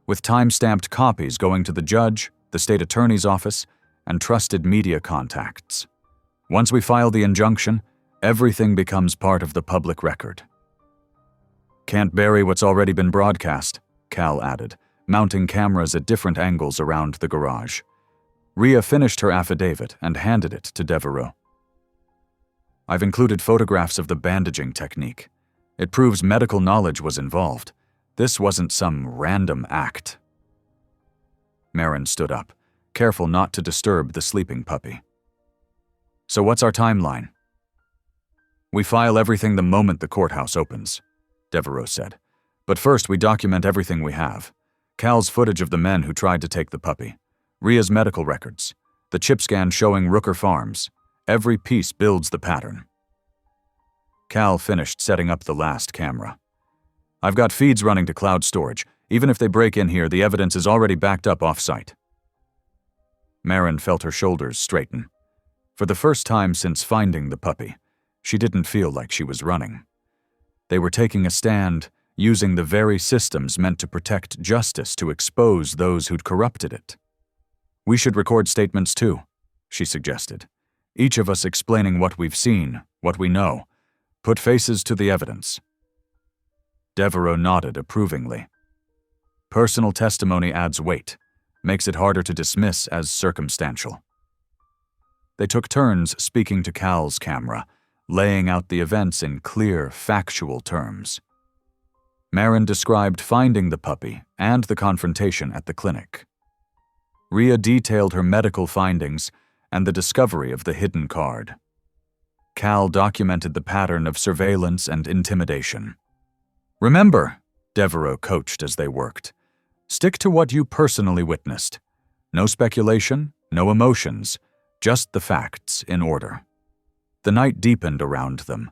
with time-stamped copies going to the judge, the state attorney's office, and trusted media contacts. Once we file the injunction, everything becomes part of the public record. Can't bury what's already been broadcast, Cal added, mounting cameras at different angles around the garage. Rhea finished her affidavit and handed it to Devereaux. I've included photographs of the bandaging technique. It proves medical knowledge was involved. This wasn't some random act. Marin stood up, careful not to disturb the sleeping puppy. So what's our timeline? We file everything the moment the courthouse opens, Devereaux said. But first we document everything we have. Cal's footage of the men who tried to take the puppy, Rhea's medical records, the chip scan showing Rooker Farms. Every piece builds the pattern. Cal finished setting up the last camera. I've got feeds running to cloud storage. Even if they break in here, the evidence is already backed up off-site. Marin felt her shoulders straighten. For the first time since finding the puppy, she didn't feel like she was running. They were taking a stand, using the very systems meant to protect justice to expose those who'd corrupted it. We should record statements too, she suggested. Each of us explaining what we've seen, what we know. Put faces to the evidence. Devereaux nodded approvingly. Personal testimony adds weight, makes it harder to dismiss as circumstantial. They took turns speaking to Cal's camera, laying out the events in clear, factual terms. Marin described finding the puppy and the confrontation at the clinic. Rhea detailed her medical findings and the discovery of the hidden card. Cal documented the pattern of surveillance and intimidation. Remember, Devereaux coached as they worked, stick to what you personally witnessed. No speculation, no emotions, just the facts in order. The night deepened around them,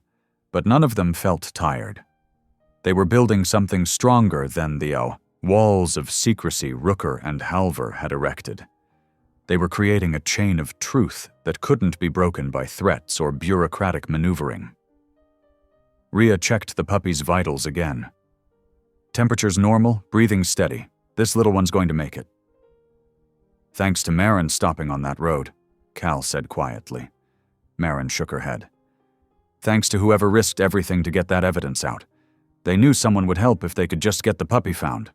but none of them felt tired. They were building something stronger than the walls of secrecy Rooker and Halver had erected. They were creating a chain of truth that couldn't be broken by threats or bureaucratic maneuvering. Rhea checked the puppy's vitals again. Temperature's normal, breathing steady. This little one's going to make it. Thanks to Marin stopping on that road, Cal said quietly. Marin shook her head. Thanks to whoever risked everything to get that evidence out. They knew someone would help if they could just get the puppy found.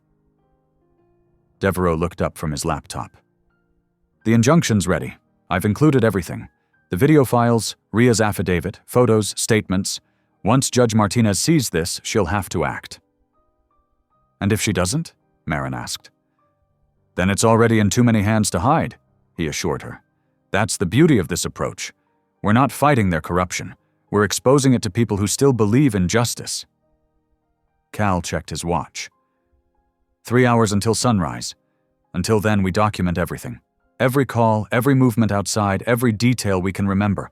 Devereaux looked up from his laptop. The injunction's ready. I've included everything. The video files, Rhea's affidavit, photos, statements. Once Judge Martinez sees this, she'll have to act. And if she doesn't? Marin asked. Then it's already in too many hands to hide, he assured her. That's the beauty of this approach. We're not fighting their corruption. We're exposing it to people who still believe in justice. Cal checked his watch. 3 hours until sunrise. Until then, we document everything. Every call, every movement outside, every detail we can remember.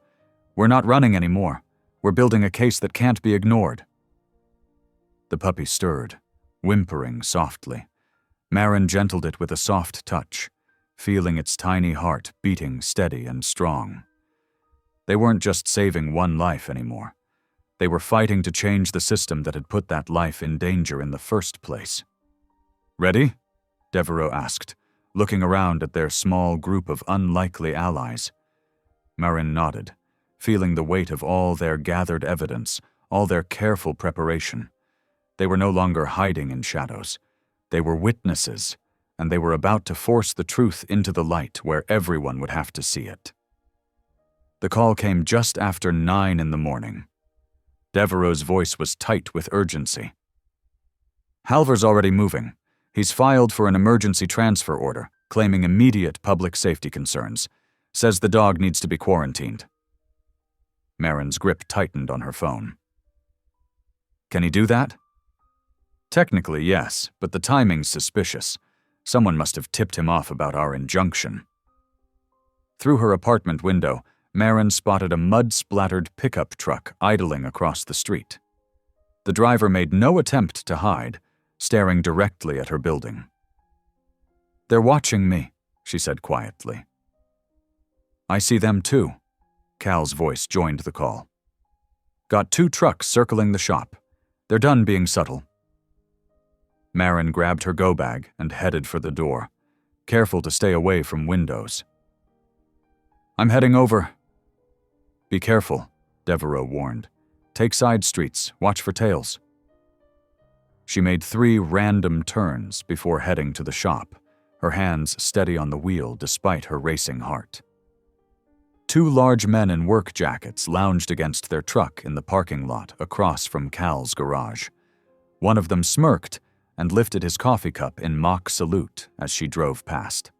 We're not running anymore. We're building a case that can't be ignored. The puppy stirred, whimpering softly. Marin gentled it with a soft touch, feeling its tiny heart beating steady and strong. They weren't just saving one life anymore. They were fighting to change the system that had put that life in danger in the first place. Ready? Devereaux asked, looking around at their small group of unlikely allies. Marin nodded, feeling the weight of all their gathered evidence, all their careful preparation. They were no longer hiding in shadows. They were witnesses, and they were about to force the truth into the light where everyone would have to see it. The call came just after 9 in the morning. Devereaux's voice was tight with urgency. Halver's already moving. He's filed for an emergency transfer order, claiming immediate public safety concerns. Says the dog needs to be quarantined. Marin's grip tightened on her phone. Can he do that? Technically, yes, but the timing's suspicious. Someone must have tipped him off about our injunction. Through her apartment window, Marin spotted a mud-splattered pickup truck idling across the street. The driver made no attempt to hide, staring directly at her building. They're watching me, she said quietly. I see them too. Cal's voice joined the call. Got 2 trucks circling the shop. They're done being subtle. Marin grabbed her go-bag and headed for the door, careful to stay away from windows. I'm heading over. Be careful, Devereaux warned. Take side streets, watch for tails. She made 3 random turns before heading to the shop, her hands steady on the wheel despite her racing heart. 2 large men in work jackets lounged against their truck in the parking lot across from Cal's garage. One of them smirked and lifted his coffee cup in mock salute as she drove past.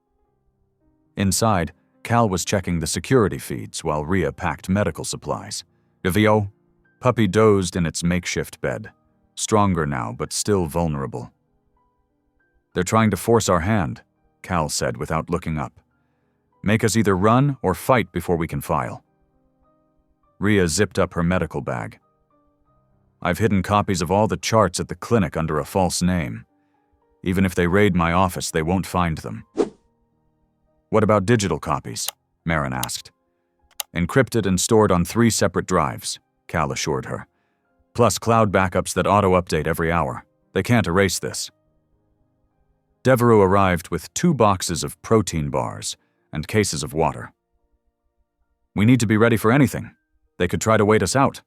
Inside, Cal was checking the security feeds while Rhea packed medical supplies. Vio, puppy dozed in its makeshift bed, stronger now but still vulnerable. They're trying to force our hand, Cal said without looking up. Make us either run or fight before we can file. Rhea zipped up her medical bag. I've hidden copies of all the charts at the clinic under a false name. Even if they raid my office, they won't find them. What about digital copies? Marin asked. Encrypted and stored on 3 separate drives, Cal assured her. Plus cloud backups that auto-update every hour. They can't erase this. Devereaux arrived with 2 boxes of protein bars and cases of water. We need to be ready for anything. They could try to wait us out.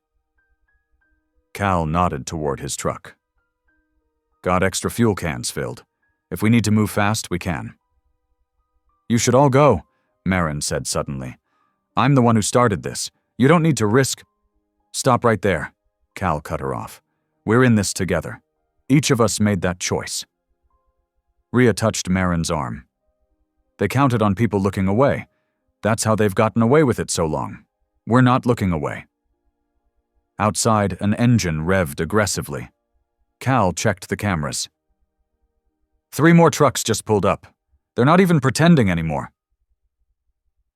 Cal nodded toward his truck. Got extra fuel cans filled. If we need to move fast, we can. You should all go, Marin said suddenly. I'm the one who started this. You don't need to risk. Stop right there, Cal cut her off. We're in this together. Each of us made that choice. Rhea touched Marin's arm. They counted on people looking away. That's how they've gotten away with it so long. We're not looking away. Outside, an engine revved aggressively. Cal checked the cameras. 3 more trucks just pulled up. They're not even pretending anymore.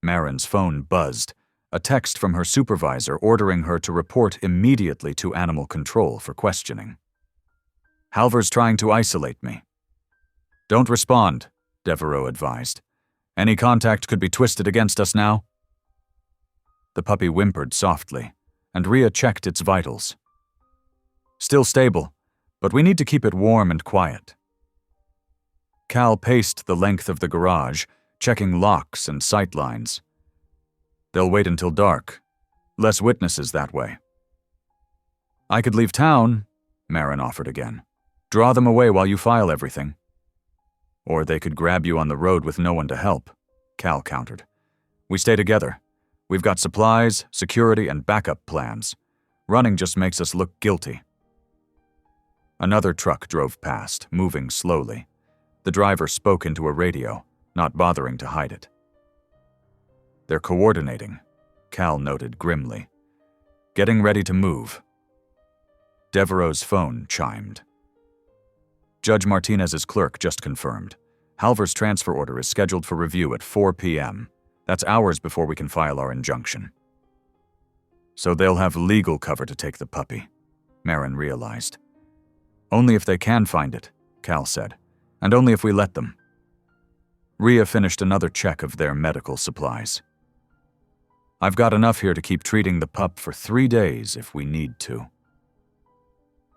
Marin's phone buzzed, a text from her supervisor ordering her to report immediately to animal control for questioning. Halvor's trying to isolate me. Don't respond, Devereaux advised. Any contact could be twisted against us now. The puppy whimpered softly, and Rhea checked its vitals. Still stable, but we need to keep it warm and quiet. Cal paced the length of the garage, checking locks and sight lines. They'll wait until dark. Less witnesses that way. I could leave town, Marin offered again. Draw them away while you file everything. Or they could grab you on the road with no one to help, Cal countered. We stay together. We've got supplies, security, and backup plans. Running just makes us look guilty. Another truck drove past, moving slowly. The driver spoke into a radio, not bothering to hide it. They're coordinating, Cal noted grimly. Getting ready to move. Devereaux's phone chimed. Judge Martinez's clerk just confirmed. Halvor's transfer order is scheduled for review at 4 p.m. That's hours before we can file our injunction. So they'll have legal cover to take the puppy, Marin realized. Only if they can find it, Cal said, and only if we let them. Rhea finished another check of their medical supplies. I've got enough here to keep treating the pup for 3 days if we need to.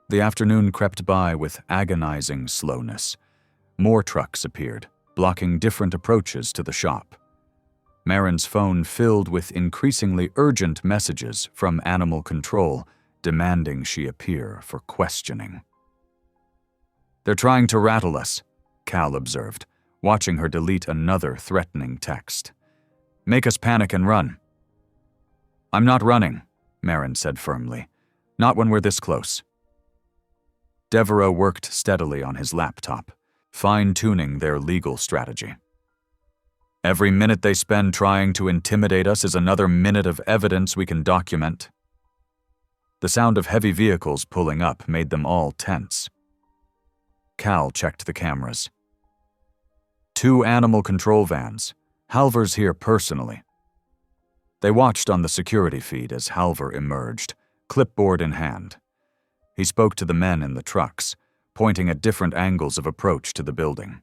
The afternoon crept by with agonizing slowness. More trucks appeared, blocking different approaches to the shop. Marin's phone filled with increasingly urgent messages from animal control, demanding she appear for questioning. They're trying to rattle us, Cal observed, watching her delete another threatening text. Make us panic and run. I'm not running, Marin said firmly. Not when we're this close. Devereaux worked steadily on his laptop, fine-tuning their legal strategy. Every minute they spend trying to intimidate us is another minute of evidence we can document. The sound of heavy vehicles pulling up made them all tense. Cal checked the cameras. 2 animal control vans. Halvor's here personally. They watched on the security feed as Halvor emerged, clipboard in hand. He spoke to the men in the trucks, pointing at different angles of approach to the building.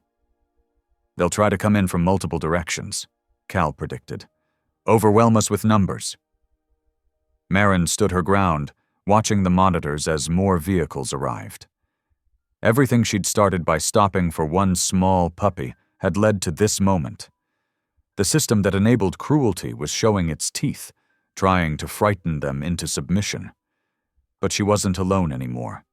They'll try to come in from multiple directions, Cal predicted. Overwhelm us with numbers. Marin stood her ground, watching the monitors as more vehicles arrived. Everything she'd started by stopping for one small puppy had led to this moment. The system that enabled cruelty was showing its teeth, trying to frighten them into submission. But she wasn't alone anymore.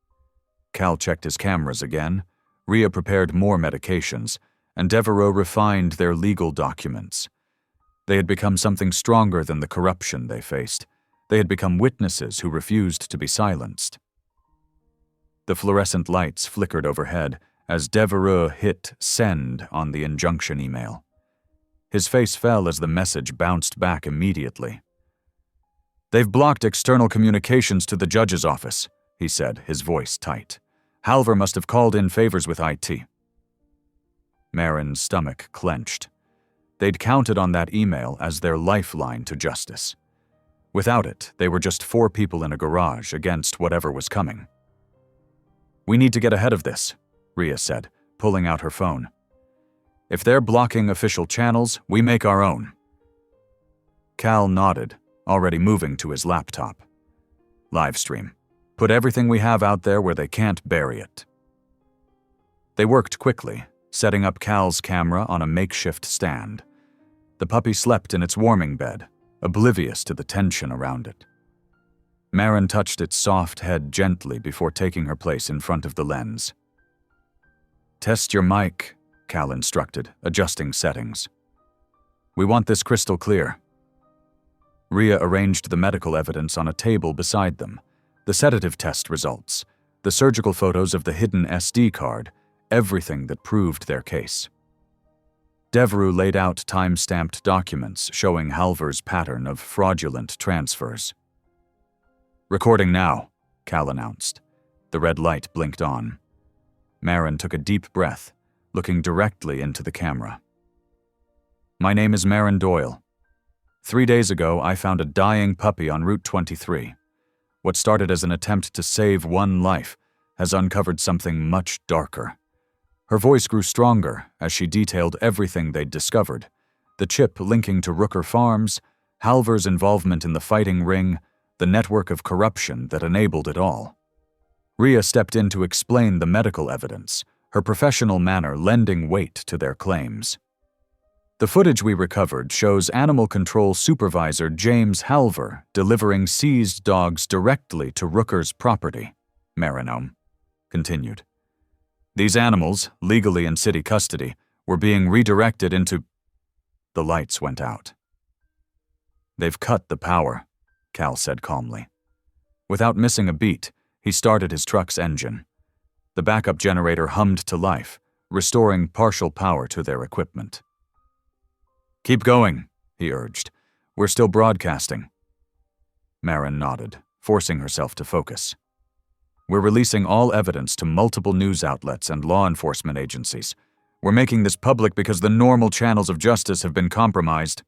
Cal checked his cameras again, Rhea prepared more medications, and Devereaux refined their legal documents. They had become something stronger than the corruption they faced. They had become witnesses who refused to be silenced. The fluorescent lights flickered overhead as Devereaux hit send on the injunction email. His face fell as the message bounced back immediately. "They've blocked external communications to the judge's office," he said, his voice tight. "Halver must have called in favors with IT." Marin's stomach clenched. They'd counted on that email as their lifeline to justice. Without it, they were just 4 people in a garage against whatever was coming. "We need to get ahead of this," Rhea said, pulling out her phone. "If they're blocking official channels, we make our own." Cal nodded, already moving to his laptop. "Livestream. Put everything we have out there where they can't bury it." They worked quickly, setting up Cal's camera on a makeshift stand. The puppy slept in its warming bed, oblivious to the tension around it. Marin touched its soft head gently before taking her place in front of the lens. "Test your mic," Cal instructed, adjusting settings. "We want this crystal clear." Rhea arranged the medical evidence on a table beside them, the sedative test results, the surgical photos of the hidden SD card, everything that proved their case. Devereaux laid out time-stamped documents showing Halver's pattern of fraudulent transfers. "Recording now," Cal announced. The red light blinked on. Marin took a deep breath, looking directly into the camera. "My name is Marin Doyle. 3 days ago, I found a dying puppy on Route 23. What started as an attempt to save one life has uncovered something much darker." Her voice grew stronger as she detailed everything they'd discovered, the chip linking to Rooker Farms, Halver's involvement in the fighting ring, the network of corruption that enabled it all. Rhea stepped in to explain the medical evidence, her professional manner lending weight to their claims. "The footage we recovered shows Animal Control Supervisor James Halver delivering seized dogs directly to Rooker's property," Marin continued. "These animals, legally in city custody, were being redirected into—" The lights went out. "They've cut the power," Cal said calmly. Without missing a beat, he started his truck's engine. The backup generator hummed to life, restoring partial power to their equipment. "Keep going," he urged. "We're still broadcasting." Marin nodded, forcing herself to focus. "We're releasing all evidence to multiple news outlets and law enforcement agencies. We're making this public because the normal channels of justice have been compromised."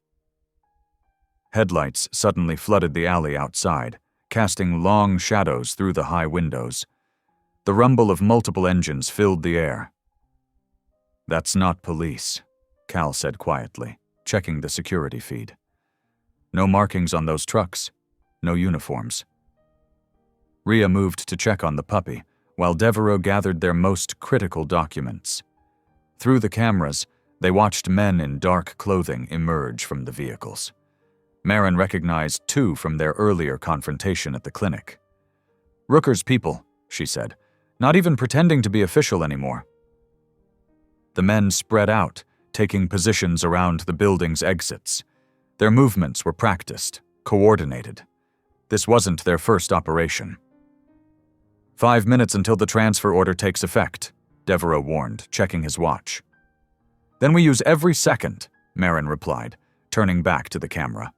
Headlights suddenly flooded the alley outside, casting long shadows through the high windows. The rumble of multiple engines filled the air. "That's not police," Cal said quietly, checking the security feed. "No markings on those trucks, no uniforms." Rhea moved to check on the puppy, while Devereaux gathered their most critical documents. Through the cameras, they watched men in dark clothing emerge from the vehicles. Marin recognized 2 from their earlier confrontation at the clinic. "Rooker's people," she said, "not even pretending to be official anymore." The men spread out, taking positions around the building's exits. Their movements were practiced, coordinated. This wasn't their first operation. 5 minutes until the transfer order takes effect, Devereaux warned, checking his watch. "Then we use every second," Marin replied, turning back to the camera.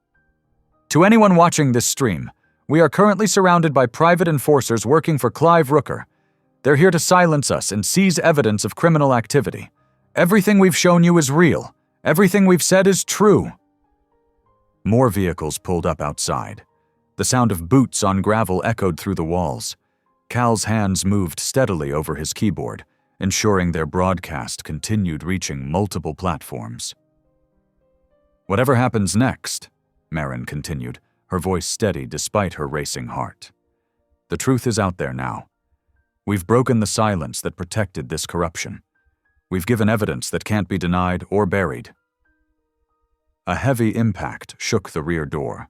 "To anyone watching this stream, we are currently surrounded by private enforcers working for Clive Rooker. They're here to silence us and seize evidence of criminal activity. Everything we've shown you is real. Everything we've said is true." More vehicles pulled up outside. The sound of boots on gravel echoed through the walls. Cal's hands moved steadily over his keyboard, ensuring their broadcast continued reaching multiple platforms. "Whatever happens next," Marin continued, her voice steady despite her racing heart. "The truth is out there now. We've broken the silence that protected this corruption. We've given evidence that can't be denied or buried." A heavy impact shook the rear door.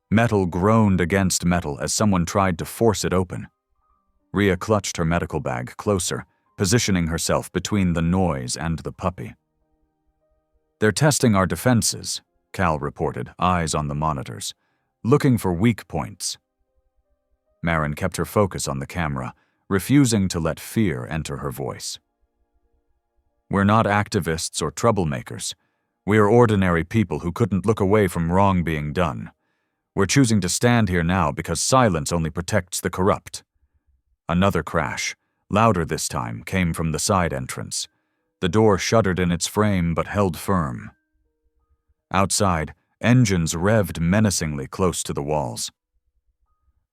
Metal groaned against metal as someone tried to force it open. Rhea clutched her medical bag closer, positioning herself between the noise and the puppy. "They're testing our defenses," Cal reported, eyes on the monitors, "looking for weak points." Marin kept her focus on the camera, refusing to let fear enter her voice. "We're not activists or troublemakers. We're ordinary people who couldn't look away from wrong being done. We're choosing to stand here now because silence only protects the corrupt." Another crash, louder this time, came from the side entrance. The door shuddered in its frame but held firm. Outside, engines revved menacingly close to the walls.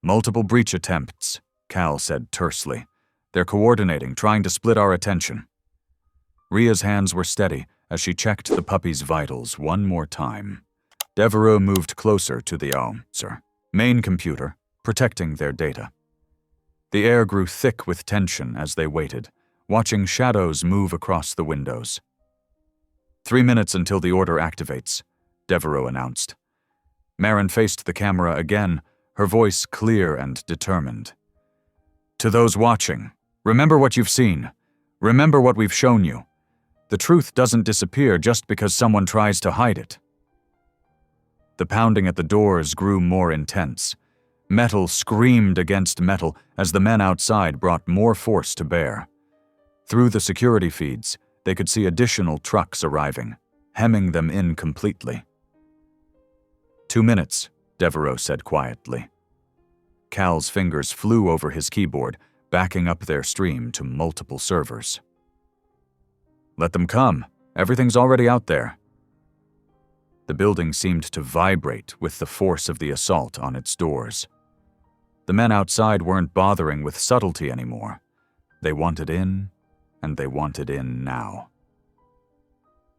"Multiple breach attempts," Cal said tersely. "They're coordinating, trying to split our attention." Rhea's hands were steady as she checked the puppy's vitals one more time. Devereaux moved closer to the main computer, protecting their data. The air grew thick with tension as they waited, watching shadows move across the windows. 3 minutes until the order activates," Devereaux announced. Marin faced the camera again, her voice clear and determined. "To those watching, remember what you've seen. Remember what we've shown you. The truth doesn't disappear just because someone tries to hide it." The pounding at the doors grew more intense. Metal screamed against metal as the men outside brought more force to bear. Through the security feeds, they could see additional trucks arriving, hemming them in completely. 2 minutes, Devereaux said quietly. Cal's fingers flew over his keyboard, backing up their stream to multiple servers. "Let them come. Everything's already out there." The building seemed to vibrate with the force of the assault on its doors. The men outside weren't bothering with subtlety anymore. They wanted in, and they wanted in now.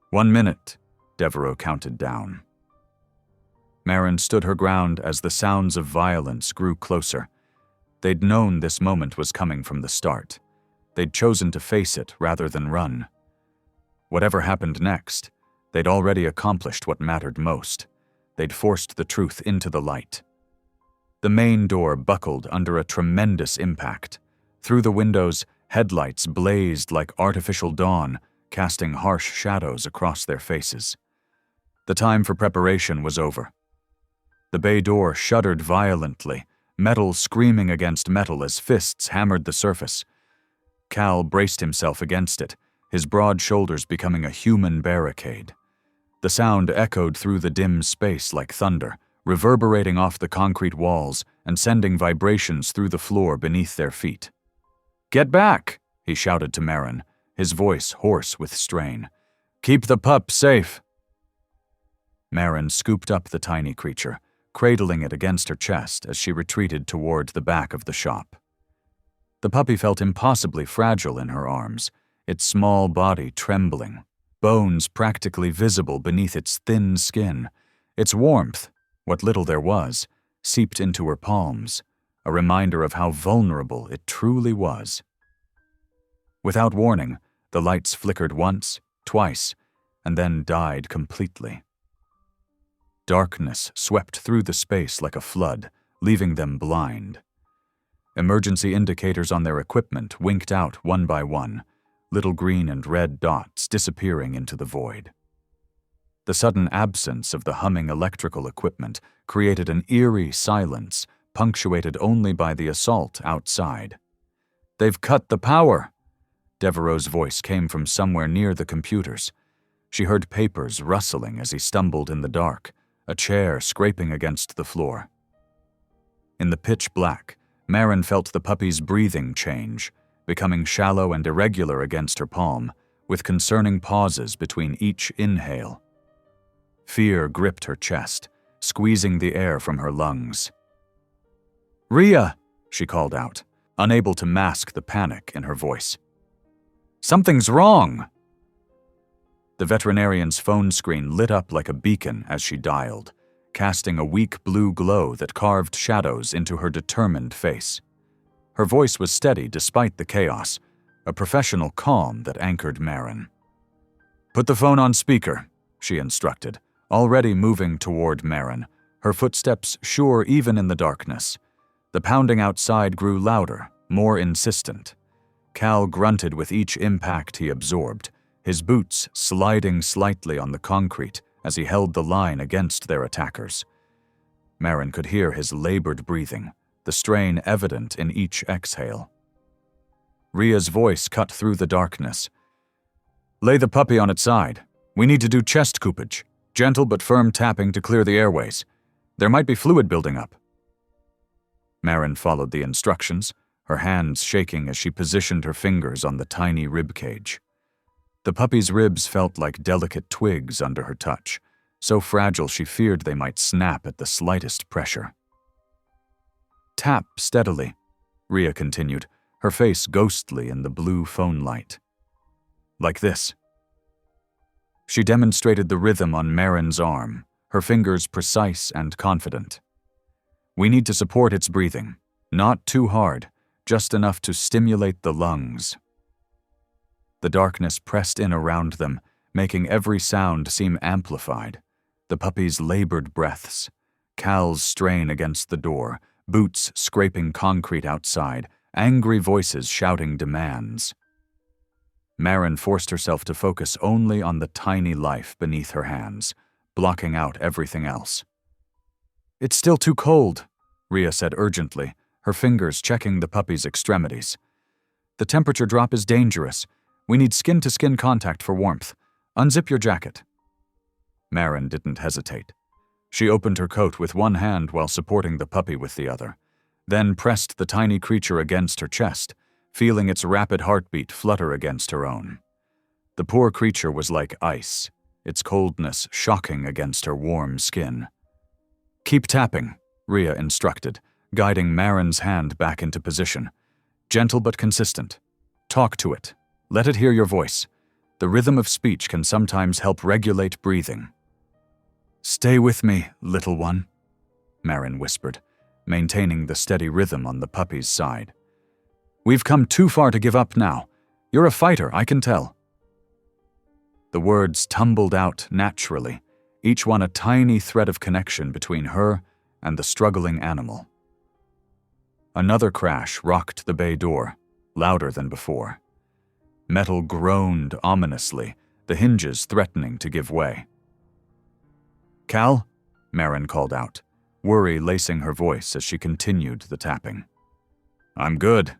1 minute, Devereaux counted down. Marin stood her ground as the sounds of violence grew closer. They'd known this moment was coming from the start. They'd chosen to face it rather than run. Whatever happened next, they'd already accomplished what mattered most. They'd forced the truth into the light. The main door buckled under a tremendous impact. Through the windows, headlights blazed like artificial dawn, casting harsh shadows across their faces. The time for preparation was over. The bay door shuddered violently, metal screaming against metal as fists hammered the surface. Cal braced himself against it, his broad shoulders becoming a human barricade. The sound echoed through the dim space like thunder, reverberating off the concrete walls and sending vibrations through the floor beneath their feet. "Get back!" he shouted to Marin, his voice hoarse with strain. "Keep the pup safe!" Marin scooped up the tiny creature, cradling it against her chest as she retreated toward the back of the shop. The puppy felt impossibly fragile in her arms, its small body trembling, bones practically visible beneath its thin skin. Its warmth, what little there was, seeped into her palms, a reminder of how vulnerable it truly was. Without warning, the lights flickered once, twice, and then died completely. Darkness swept through the space like a flood, leaving them blind. Emergency indicators on their equipment winked out one by one, little green and red dots disappearing into the void. The sudden absence of the humming electrical equipment created an eerie silence, punctuated only by the assault outside. "They've cut the power!" Devereaux's voice came from somewhere near the computers. She heard papers rustling as he stumbled in the dark, a chair scraping against the floor. In the pitch black, Marin felt the puppy's breathing change, becoming shallow and irregular against her palm, with concerning pauses between each inhale. Fear gripped her chest, squeezing the air from her lungs. "Rhea!" she called out, unable to mask the panic in her voice. Something's wrong! The veterinarian's phone screen lit up like a beacon as she dialed, casting a weak blue glow that carved shadows into her determined face. Her voice was steady despite the chaos, a professional calm that anchored Marin. "Put the phone on speaker," she instructed, already moving toward Marin, her footsteps sure even in the darkness. The pounding outside grew louder, more insistent. Cal grunted with each impact he absorbed, his boots sliding slightly on the concrete as he held the line against their attackers. Marin could hear his labored breathing, the strain evident in each exhale. Ria's voice cut through the darkness. "Lay the puppy on its side. We need to do chest coupage, gentle but firm tapping to clear the airways. There might be fluid building up." Marin followed the instructions, her hands shaking as she positioned her fingers on the tiny rib cage. The puppy's ribs felt like delicate twigs under her touch, so fragile she feared they might snap at the slightest pressure. "Tap steadily," Ria continued, her face ghostly in the blue phone light. "Like this." She demonstrated the rhythm on Marin's arm, her fingers precise and confident. "We need to support its breathing, not too hard, just enough to stimulate the lungs." The darkness pressed in around them, making every sound seem amplified. The puppy's labored breaths, Cal's strain against the door, boots scraping concrete outside, angry voices shouting demands. Marin forced herself to focus only on the tiny life beneath her hands, blocking out everything else. "It's still too cold," Ria said urgently, her fingers checking the puppy's extremities. "The temperature drop is dangerous. We need skin-to-skin contact for warmth. Unzip your jacket." Marin didn't hesitate. She opened her coat with one hand while supporting the puppy with the other, then pressed the tiny creature against her chest, feeling its rapid heartbeat flutter against her own. The poor creature was like ice, its coldness shocking against her warm skin. "Keep tapping," Ria instructed, guiding Marin's hand back into position. "Gentle but consistent. Talk to it. Let it hear your voice. The rhythm of speech can sometimes help regulate breathing." "Stay with me, little one," Marin whispered, maintaining the steady rhythm on the puppy's side. "We've come too far to give up now. You're a fighter, I can tell." The words tumbled out naturally, each one a tiny thread of connection between her and the struggling animal. Another crash rocked the bay door, louder than before. Metal groaned ominously, the hinges threatening to give way. "Cal?" Marin called out, worry lacing her voice as she continued the tapping. "I'm good,"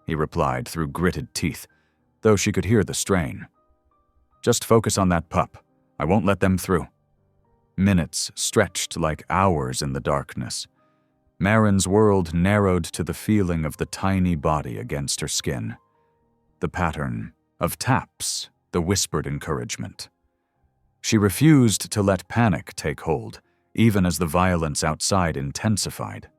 he replied through gritted teeth, though she could hear the strain. "Just focus on that pup. I won't let them through." Minutes stretched like hours in the darkness. Marin's world narrowed to the feeling of the tiny body against her skin. The pattern of taps, the whispered encouragement. She refused to let panic take hold, even as the violence outside intensified.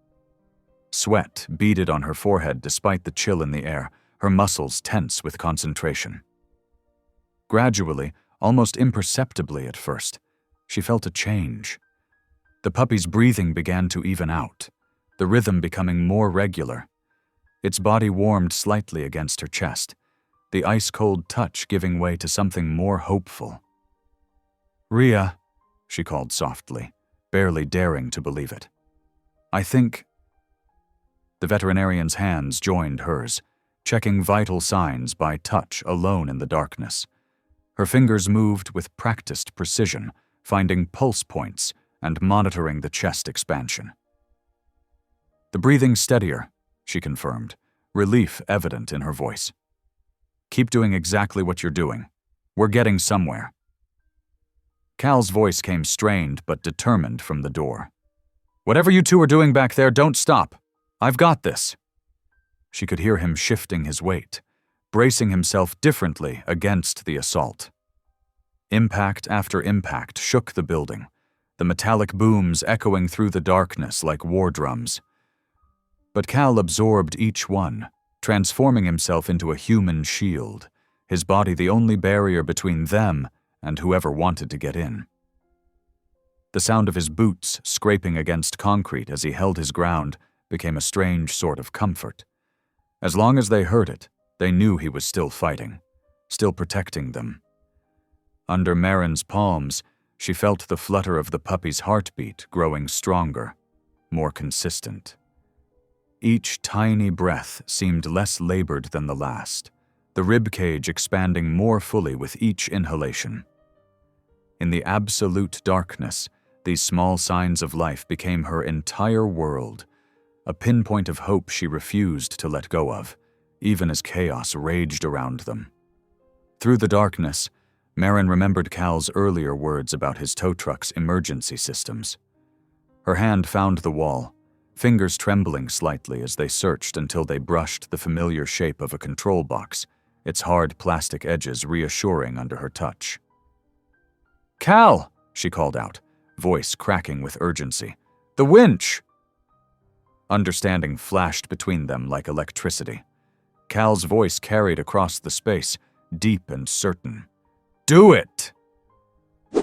Sweat beaded on her forehead despite the chill in the air, her muscles tense with concentration. Gradually, almost imperceptibly at first, she felt a change. The puppy's breathing began to even out, the rhythm becoming more regular. Its body warmed slightly against her chest, the ice-cold touch giving way to something more hopeful. "Ria," she called softly, barely daring to believe it. "I think—" The veterinarian's hands joined hers, checking vital signs by touch alone in the darkness. Her fingers moved with practiced precision, finding pulse points and monitoring the chest expansion. "The breathing's steadier," she confirmed, relief evident in her voice. "Keep doing exactly what you're doing. We're getting somewhere." Cal's voice came strained but determined from the door. "Whatever you two are doing back there, don't stop. I've got this." She could hear him shifting his weight, bracing himself differently against the assault. Impact after impact shook the building, the metallic booms echoing through the darkness like war drums. But Cal absorbed each one, transforming himself into a human shield, his body the only barrier between them and whoever wanted to get in. The sound of his boots scraping against concrete as he held his ground became a strange sort of comfort. As long as they heard it, they knew he was still fighting, still protecting them. Under Marin's palms, she felt the flutter of the puppy's heartbeat growing stronger, more consistent. Each tiny breath seemed less labored than the last, the ribcage expanding more fully with each inhalation. In the absolute darkness, these small signs of life became her entire world, a pinpoint of hope she refused to let go of, even as chaos raged around them. Through the darkness, Marin remembered Cal's earlier words about his tow truck's emergency systems. Her hand found the wall, fingers trembling slightly as they searched until they brushed the familiar shape of a control box, its hard plastic edges reassuring under her touch. "Cal!" she called out, voice cracking with urgency. "The winch!" Understanding flashed between them like electricity. Cal's voice carried across the space, deep and certain. "Do it!"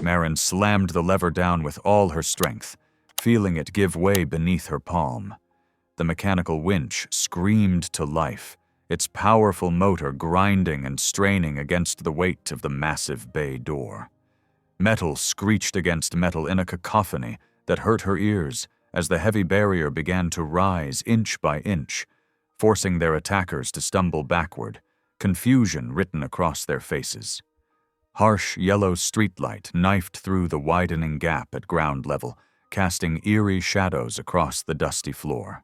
Marin slammed the lever down with all her strength, feeling it give way beneath her palm. The mechanical winch screamed to life, its powerful motor grinding and straining against the weight of the massive bay door. Metal screeched against metal in a cacophony that hurt her ears as the heavy barrier began to rise inch by inch, forcing their attackers to stumble backward, confusion written across their faces. Harsh yellow streetlight knifed through the widening gap at ground level, casting eerie shadows across the dusty floor.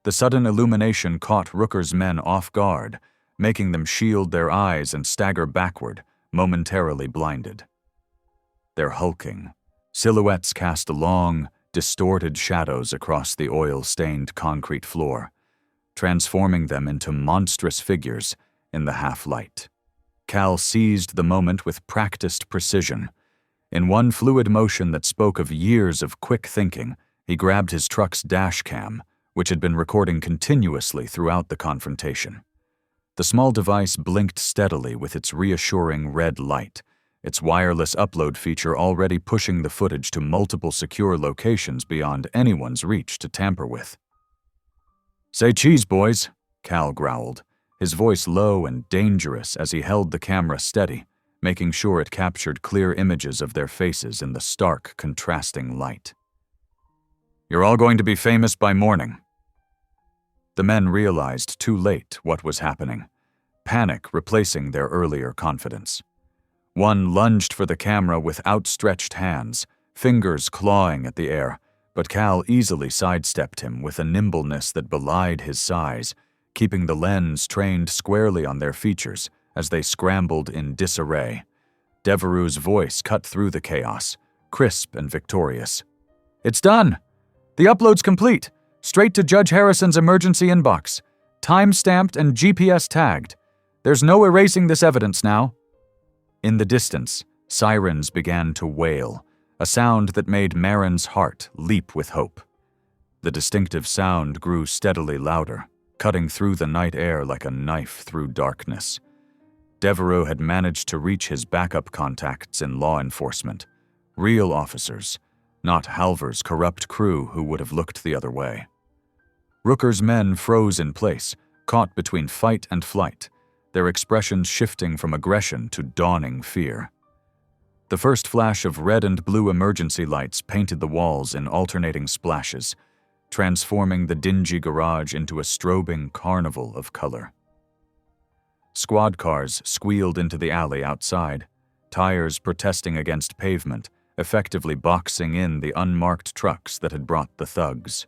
The sudden illumination caught Rooker's men off guard, making them shield their eyes and stagger backward, momentarily blinded. They're hulking. Silhouettes cast long, distorted shadows across the oil-stained concrete floor, transforming them into monstrous figures in the half-light. Cal seized the moment with practiced precision. In one fluid motion that spoke of years of quick thinking, he grabbed his truck's dash cam, which had been recording continuously throughout the confrontation. The small device blinked steadily with its reassuring red light, its wireless upload feature already pushing the footage to multiple secure locations beyond anyone's reach to tamper with. "Say cheese, boys," Cal growled, his voice low and dangerous as he held the camera steady, making sure it captured clear images of their faces in the stark, contrasting light. "You're all going to be famous by morning." The men realized too late what was happening, panic replacing their earlier confidence. One lunged for the camera with outstretched hands, fingers clawing at the air, but Cal easily sidestepped him with a nimbleness that belied his size, keeping the lens trained squarely on their features as they scrambled in disarray. Devereaux's voice cut through the chaos, crisp and victorious. "It's done! The upload's complete, straight to Judge Harrison's emergency inbox, time-stamped and GPS tagged. There's no erasing this evidence now." In the distance, sirens began to wail, a sound that made Marin's heart leap with hope. The distinctive sound grew steadily louder, cutting through the night air like a knife through darkness. Devereaux had managed to reach his backup contacts in law enforcement, real officers, not Halver's corrupt crew who would have looked the other way. Rooker's men froze in place, caught between fight and flight, their expressions shifting from aggression to dawning fear. The first flash of red and blue emergency lights painted the walls in alternating splashes, transforming the dingy garage into a strobing carnival of color. Squad cars squealed into the alley outside, tires protesting against pavement, effectively boxing in the unmarked trucks that had brought the thugs.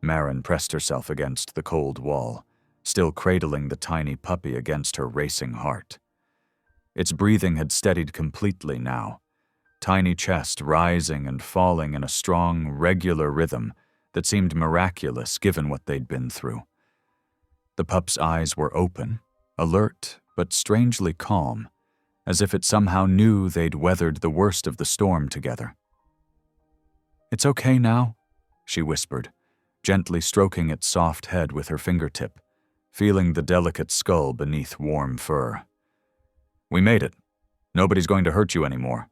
Marin pressed herself against the cold wall, still cradling the tiny puppy against her racing heart. Its breathing had steadied completely now, tiny chest rising and falling in a strong, regular rhythm that seemed miraculous given what they'd been through. The pup's eyes were open, alert but strangely calm, as if it somehow knew they'd weathered the worst of the storm together. "It's okay now," she whispered, gently stroking its soft head with her fingertip, feeling the delicate skull beneath warm fur. We made it. Nobody's going to hurt you anymore.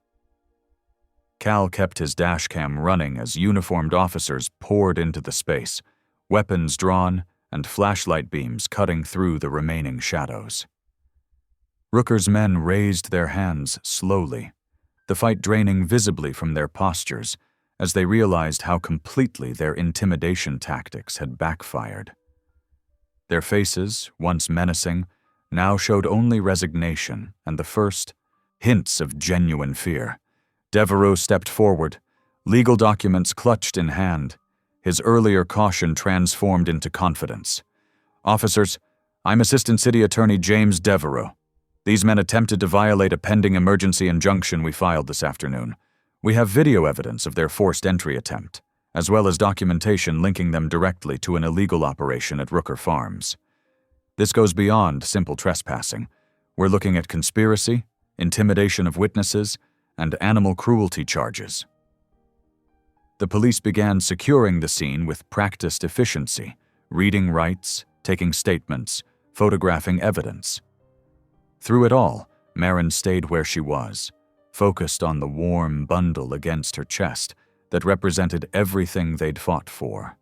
Cal kept his dash cam running as uniformed officers poured into the space, weapons drawn and flashlight beams cutting through the remaining shadows. Rooker's men raised their hands slowly, the fight draining visibly from their postures as they realized how completely their intimidation tactics had backfired. Their faces, once menacing, now showed only resignation and the first hints of genuine fear. Devereaux stepped forward, legal documents clutched in hand, his earlier caution transformed into confidence. Officers, I'm Assistant City Attorney James Devereaux. These men attempted to violate a pending emergency injunction we filed this afternoon. We have video evidence of their forced entry attempt, as well as documentation linking them directly to an illegal operation at Rooker Farms. This goes beyond simple trespassing. We're looking at conspiracy, intimidation of witnesses, and animal cruelty charges. The police began securing the scene with practiced efficiency, reading rights, taking statements, photographing evidence. Through it all, Marin stayed where she was, focused on the warm bundle against her chest that represented everything they'd fought for.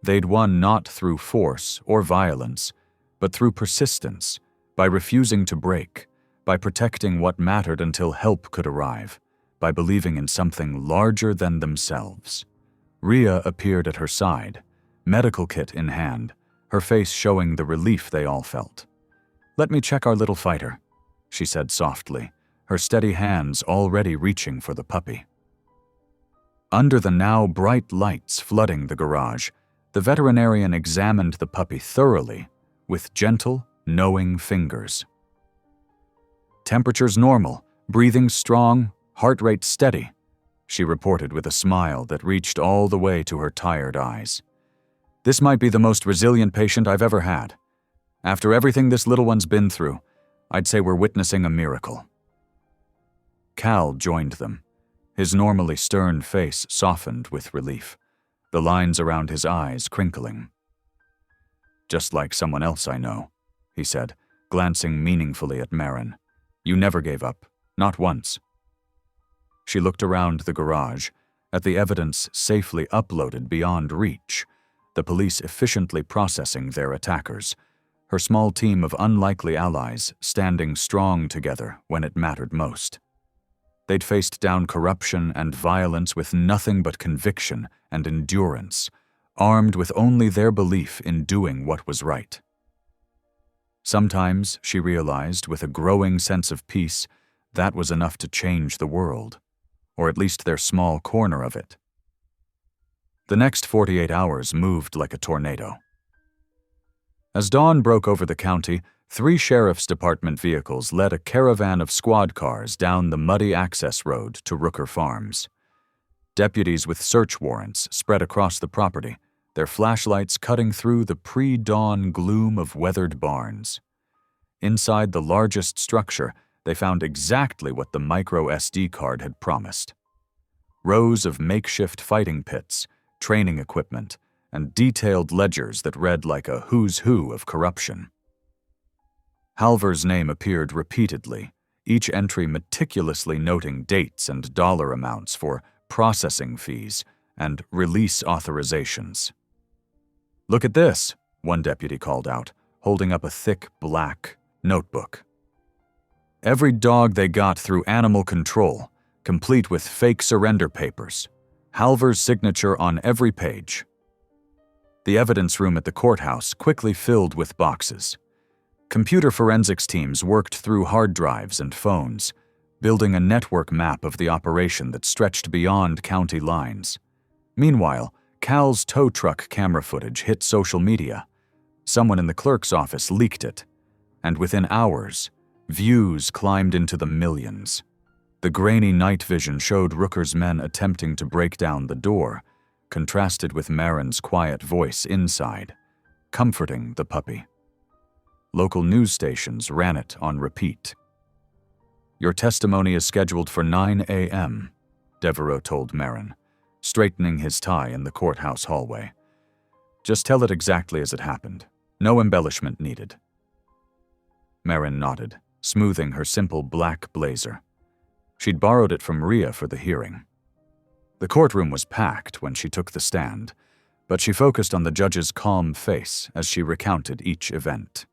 They'd won not through force or violence, but through persistence, by refusing to break, by protecting what mattered until help could arrive, by believing in something larger than themselves. Rhea appeared at her side, medical kit in hand, her face showing the relief they all felt. "Let me check our little fighter," she said softly, her steady hands already reaching for the puppy. Under the now bright lights flooding the garage, the veterinarian examined the puppy thoroughly, with gentle, knowing fingers. "Temperature's normal, breathing strong, heart rate steady," she reported with a smile that reached all the way to her tired eyes. "This might be the most resilient patient I've ever had. After everything this little one's been through, I'd say we're witnessing a miracle." Cal joined them, his normally stern face softened with relief, the lines around his eyes crinkling. "Just like someone else I know," he said, glancing meaningfully at Marin. "You never gave up, not once." She looked around the garage, at the evidence safely uploaded beyond reach, the police efficiently processing their attackers, her small team of unlikely allies standing strong together when it mattered most. They'd faced down corruption and violence with nothing but conviction and endurance, armed with only their belief in doing what was right. Sometimes, she realized with a growing sense of peace, that was enough to change the world, or at least their small corner of it. The next 48 hours moved like a tornado. As dawn broke over the county, 3 sheriff's department vehicles led a caravan of squad cars down the muddy access road to Rooker Farms. Deputies with search warrants spread across the property, their flashlights cutting through the pre-dawn gloom of weathered barns. Inside the largest structure, they found exactly what the micro SD card had promised. Rows of makeshift fighting pits, training equipment, and detailed ledgers that read like a who's who of corruption. Halver's name appeared repeatedly, each entry meticulously noting dates and dollar amounts for processing fees and release authorizations. "Look at this," one deputy called out, holding up a thick, black notebook. "Every dog they got through animal control, complete with fake surrender papers. Halver's signature on every page." The evidence room at the courthouse quickly filled with boxes. Computer forensics teams worked through hard drives and phones, building a network map of the operation that stretched beyond county lines. Meanwhile, Cal's tow truck camera footage hit social media. Someone in the clerk's office leaked it, and within hours, views climbed into the millions. The grainy night vision showed Rooker's men attempting to break down the door, contrasted with Marin's quiet voice inside, comforting the puppy. Local news stations ran it on repeat. "Your testimony is scheduled for 9 a.m., Devereaux told Marin, straightening his tie in the courthouse hallway. "Just tell it exactly as it happened. No embellishment needed." Marin nodded, smoothing her simple black blazer. She'd borrowed it from Rhea for the hearing. The courtroom was packed when she took the stand, but she focused on the judge's calm face as she recounted each event.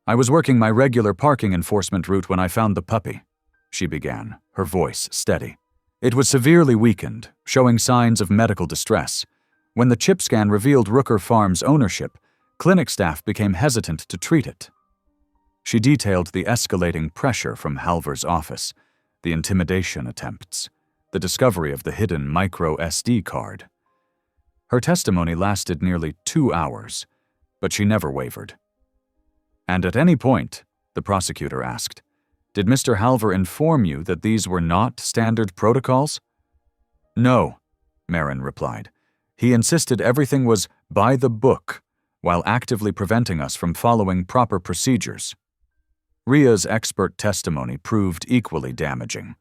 "I was working my regular parking enforcement route when I found the puppy," she began, her voice steady. "It was severely weakened, showing signs of medical distress. When the chip scan revealed Rooker Farm's ownership, clinic staff became hesitant to treat it." She detailed the escalating pressure from Halver's office, the intimidation attempts, the discovery of the hidden micro SD card. Her testimony lasted nearly 2 hours, but she never wavered. "And at any point," the prosecutor asked, "did Mr. Halver inform you that these were not standard protocols?" "No," Marin replied. "He insisted everything was by the book, while actively preventing us from following proper procedures." Rhea's expert testimony proved equally damaging.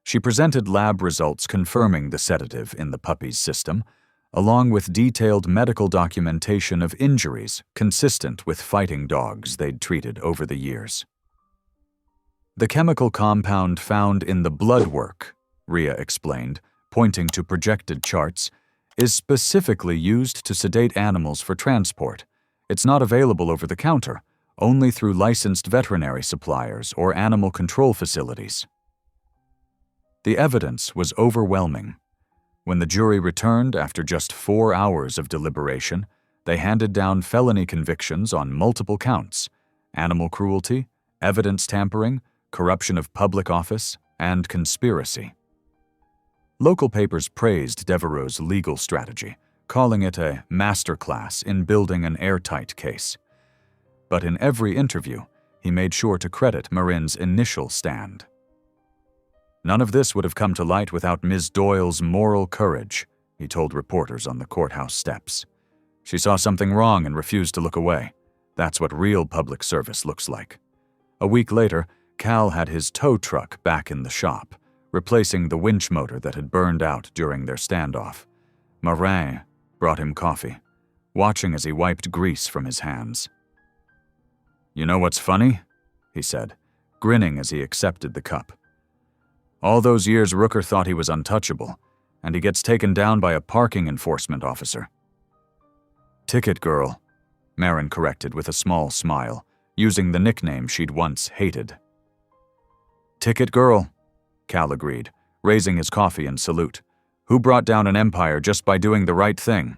She presented lab results confirming the sedative in the puppy's system, along with detailed medical documentation of injuries consistent with fighting dogs they'd treated over the years. "The chemical compound found in the blood work," Rhea explained, pointing to projected charts, "is specifically used to sedate animals for transport. It's not available over the counter, only through licensed veterinary suppliers or animal control facilities." The evidence was overwhelming. When the jury returned after just 4 hours of deliberation, they handed down felony convictions on multiple counts: animal cruelty, evidence tampering, corruption of public office, and conspiracy. Local papers praised Devereaux's legal strategy, calling it a masterclass in building an airtight case. But in every interview, he made sure to credit Marin's initial stand. "None of this would have come to light without Ms. Doyle's moral courage," he told reporters on the courthouse steps. "She saw something wrong and refused to look away. That's what real public service looks like." A week later, Cal had his tow truck back in the shop, replacing the winch motor that had burned out during their standoff. Marin brought him coffee, watching as he wiped grease from his hands. "You know what's funny?" he said, grinning as he accepted the cup. "All those years Rooker thought he was untouchable, and he gets taken down by a parking enforcement officer." "Ticket girl," Marin corrected with a small smile, using the nickname she'd once hated. "Ticket girl," Cal agreed, raising his coffee in salute. "Who brought down an empire just by doing the right thing?"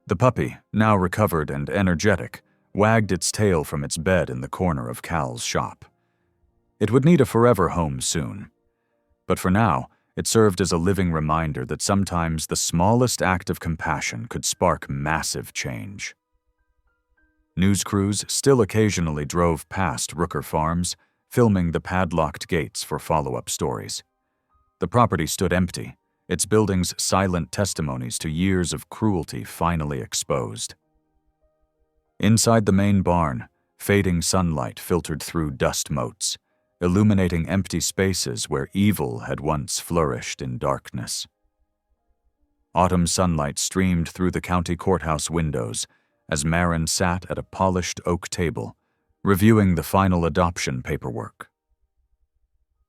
The puppy, now recovered and energetic, wagged its tail from its bed in the corner of Cal's shop. It would need a forever home soon. But for now, it served as a living reminder that sometimes the smallest act of compassion could spark massive change. News crews still occasionally drove past Rooker Farms, filming the padlocked gates for follow-up stories. The property stood empty, its buildings silent testimonies to years of cruelty finally exposed. Inside the main barn, fading sunlight filtered through dust motes, illuminating empty spaces where evil had once flourished in darkness. Autumn sunlight streamed through the county courthouse windows as Marin sat at a polished oak table, reviewing the final adoption paperwork.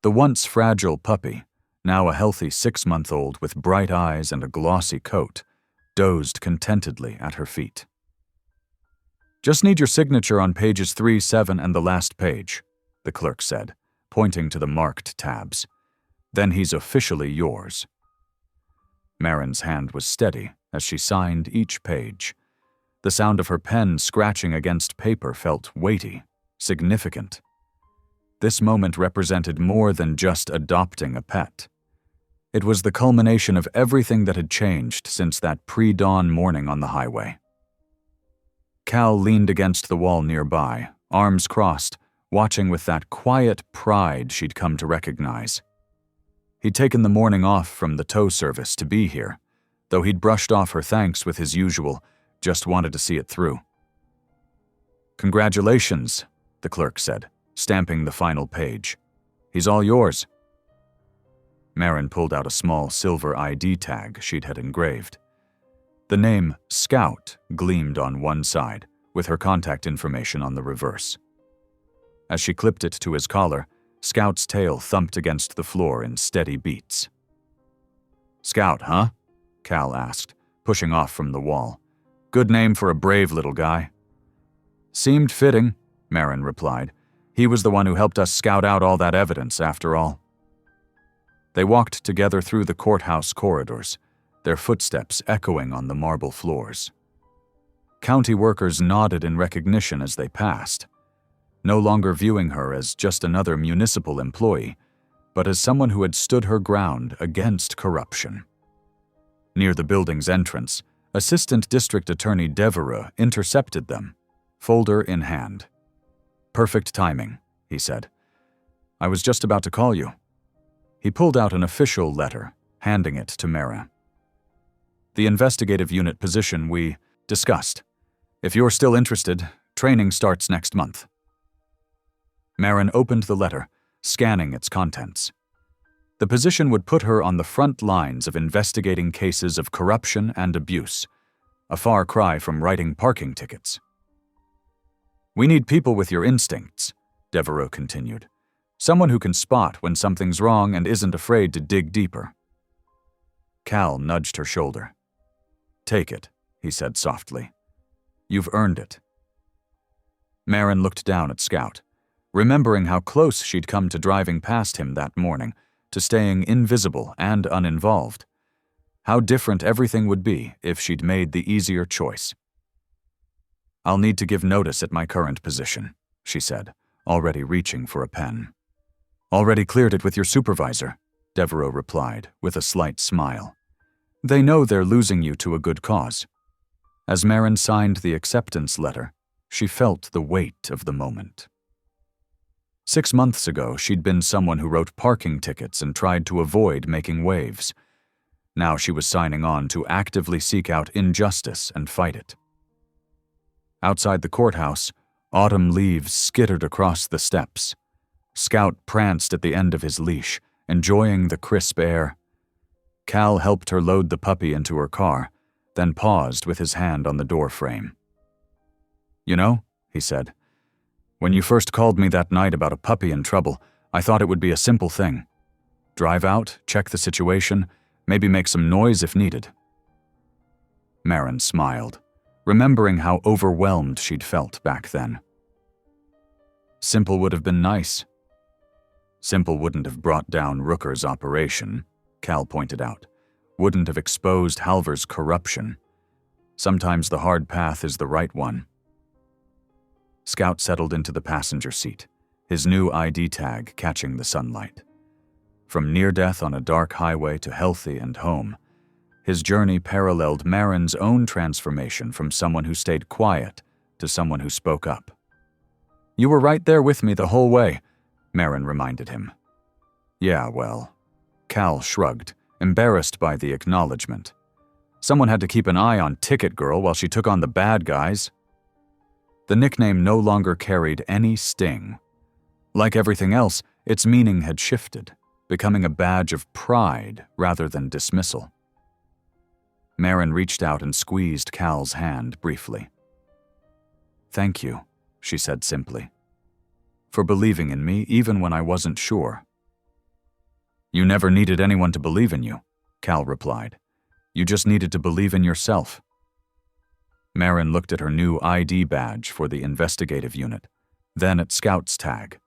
The once fragile puppy, now a healthy 6-month-old with bright eyes and a glossy coat, dozed contentedly at her feet. "Just need your signature on pages 3, 7, and the last page," the clerk said, pointing to the marked tabs. "Then he's officially yours." Marin's hand was steady as she signed each page. The sound of her pen scratching against paper felt weighty, significant. This moment represented more than just adopting a pet. It was the culmination of everything that had changed since that pre-dawn morning on the highway. Cal leaned against the wall nearby, arms crossed, watching with that quiet pride she'd come to recognize. He'd taken the morning off from the tow service to be here, though he'd brushed off her thanks with his usual, "just wanted to see it through." "Congratulations," the clerk said, stamping the final page. "He's all yours." Marin pulled out a small silver ID tag she'd had engraved. The name Scout gleamed on one side, with her contact information on the reverse. As she clipped it to his collar, Scout's tail thumped against the floor in steady beats. "Scout, huh?" Cal asked, pushing off from the wall. "Good name for a brave little guy." "Seemed fitting," Marin replied. "He was the one who helped us scout out all that evidence, after all." They walked together through the courthouse corridors, their footsteps echoing on the marble floors. County workers nodded in recognition as they passed, no longer viewing her as just another municipal employee, but as someone who had stood her ground against corruption. Near the building's entrance, Assistant District Attorney Devereux intercepted them, folder in hand. "Perfect timing," he said. "I was just about to call you." He pulled out an official letter, handing it to Mara. "The investigative unit position we discussed. If you're still interested, training starts next month." Marin opened the letter, scanning its contents. The position would put her on the front lines of investigating cases of corruption and abuse, a far cry from writing parking tickets. "We need people with your instincts," Devereux continued. "Someone who can spot when something's wrong and isn't afraid to dig deeper." Cal nudged her shoulder. "Take it," he said softly. "You've earned it." Marin looked down at Scout, remembering how close she'd come to driving past him that morning, to staying invisible and uninvolved. How different everything would be if she'd made the easier choice. "I'll need to give notice at my current position," she said, already reaching for a pen. "Already cleared it with your supervisor," Devereux replied, with a slight smile. "They know they're losing you to a good cause." As Marin signed the acceptance letter, she felt the weight of the moment. 6 months ago, she'd been someone who wrote parking tickets and tried to avoid making waves. Now she was signing on to actively seek out injustice and fight it. Outside the courthouse, autumn leaves skittered across the steps. Scout pranced at the end of his leash, enjoying the crisp air. Cal helped her load the puppy into her car, then paused with his hand on the door frame. "You know," he said, "when you first called me that night about a puppy in trouble, I thought it would be a simple thing. Drive out, check the situation, maybe make some noise if needed." Marin smiled, remembering how overwhelmed she'd felt back then. "Simple would have been nice." "Simple wouldn't have brought down Rooker's operation," Cal pointed out. "Wouldn't have exposed Halver's corruption. Sometimes the hard path is the right one." Scout settled into the passenger seat, his new ID tag catching the sunlight. From near-death on a dark highway to healthy and home, his journey paralleled Marin's own transformation from someone who stayed quiet to someone who spoke up. "You were right there with me the whole way," Marin reminded him. "Yeah, well," Cal shrugged, embarrassed by the acknowledgement. "Someone had to keep an eye on Ticket Girl while she took on the bad guys." The nickname no longer carried any sting. Like everything else, its meaning had shifted, becoming a badge of pride rather than dismissal. Marin reached out and squeezed Cal's hand briefly. "Thank you," she said simply, "for believing in me even when I wasn't sure." "You never needed anyone to believe in you," Cal replied. "You just needed to believe in yourself." Marin looked at her new ID badge for the investigative unit, then at Scout's tag,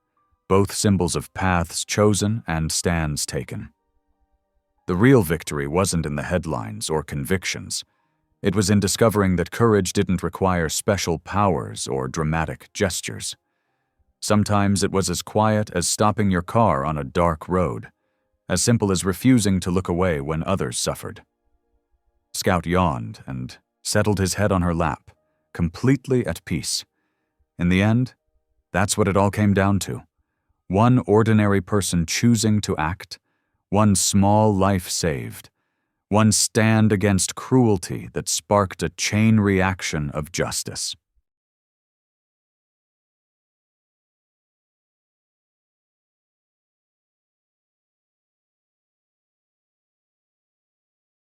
both symbols of paths chosen and stands taken. The real victory wasn't in the headlines or convictions. It was in discovering that courage didn't require special powers or dramatic gestures. Sometimes it was as quiet as stopping your car on a dark road, as simple as refusing to look away when others suffered. Scout yawned and settled his head on her lap, completely at peace. In the end, that's what it all came down to. One ordinary person choosing to act, one small life saved, one stand against cruelty that sparked a chain reaction of justice.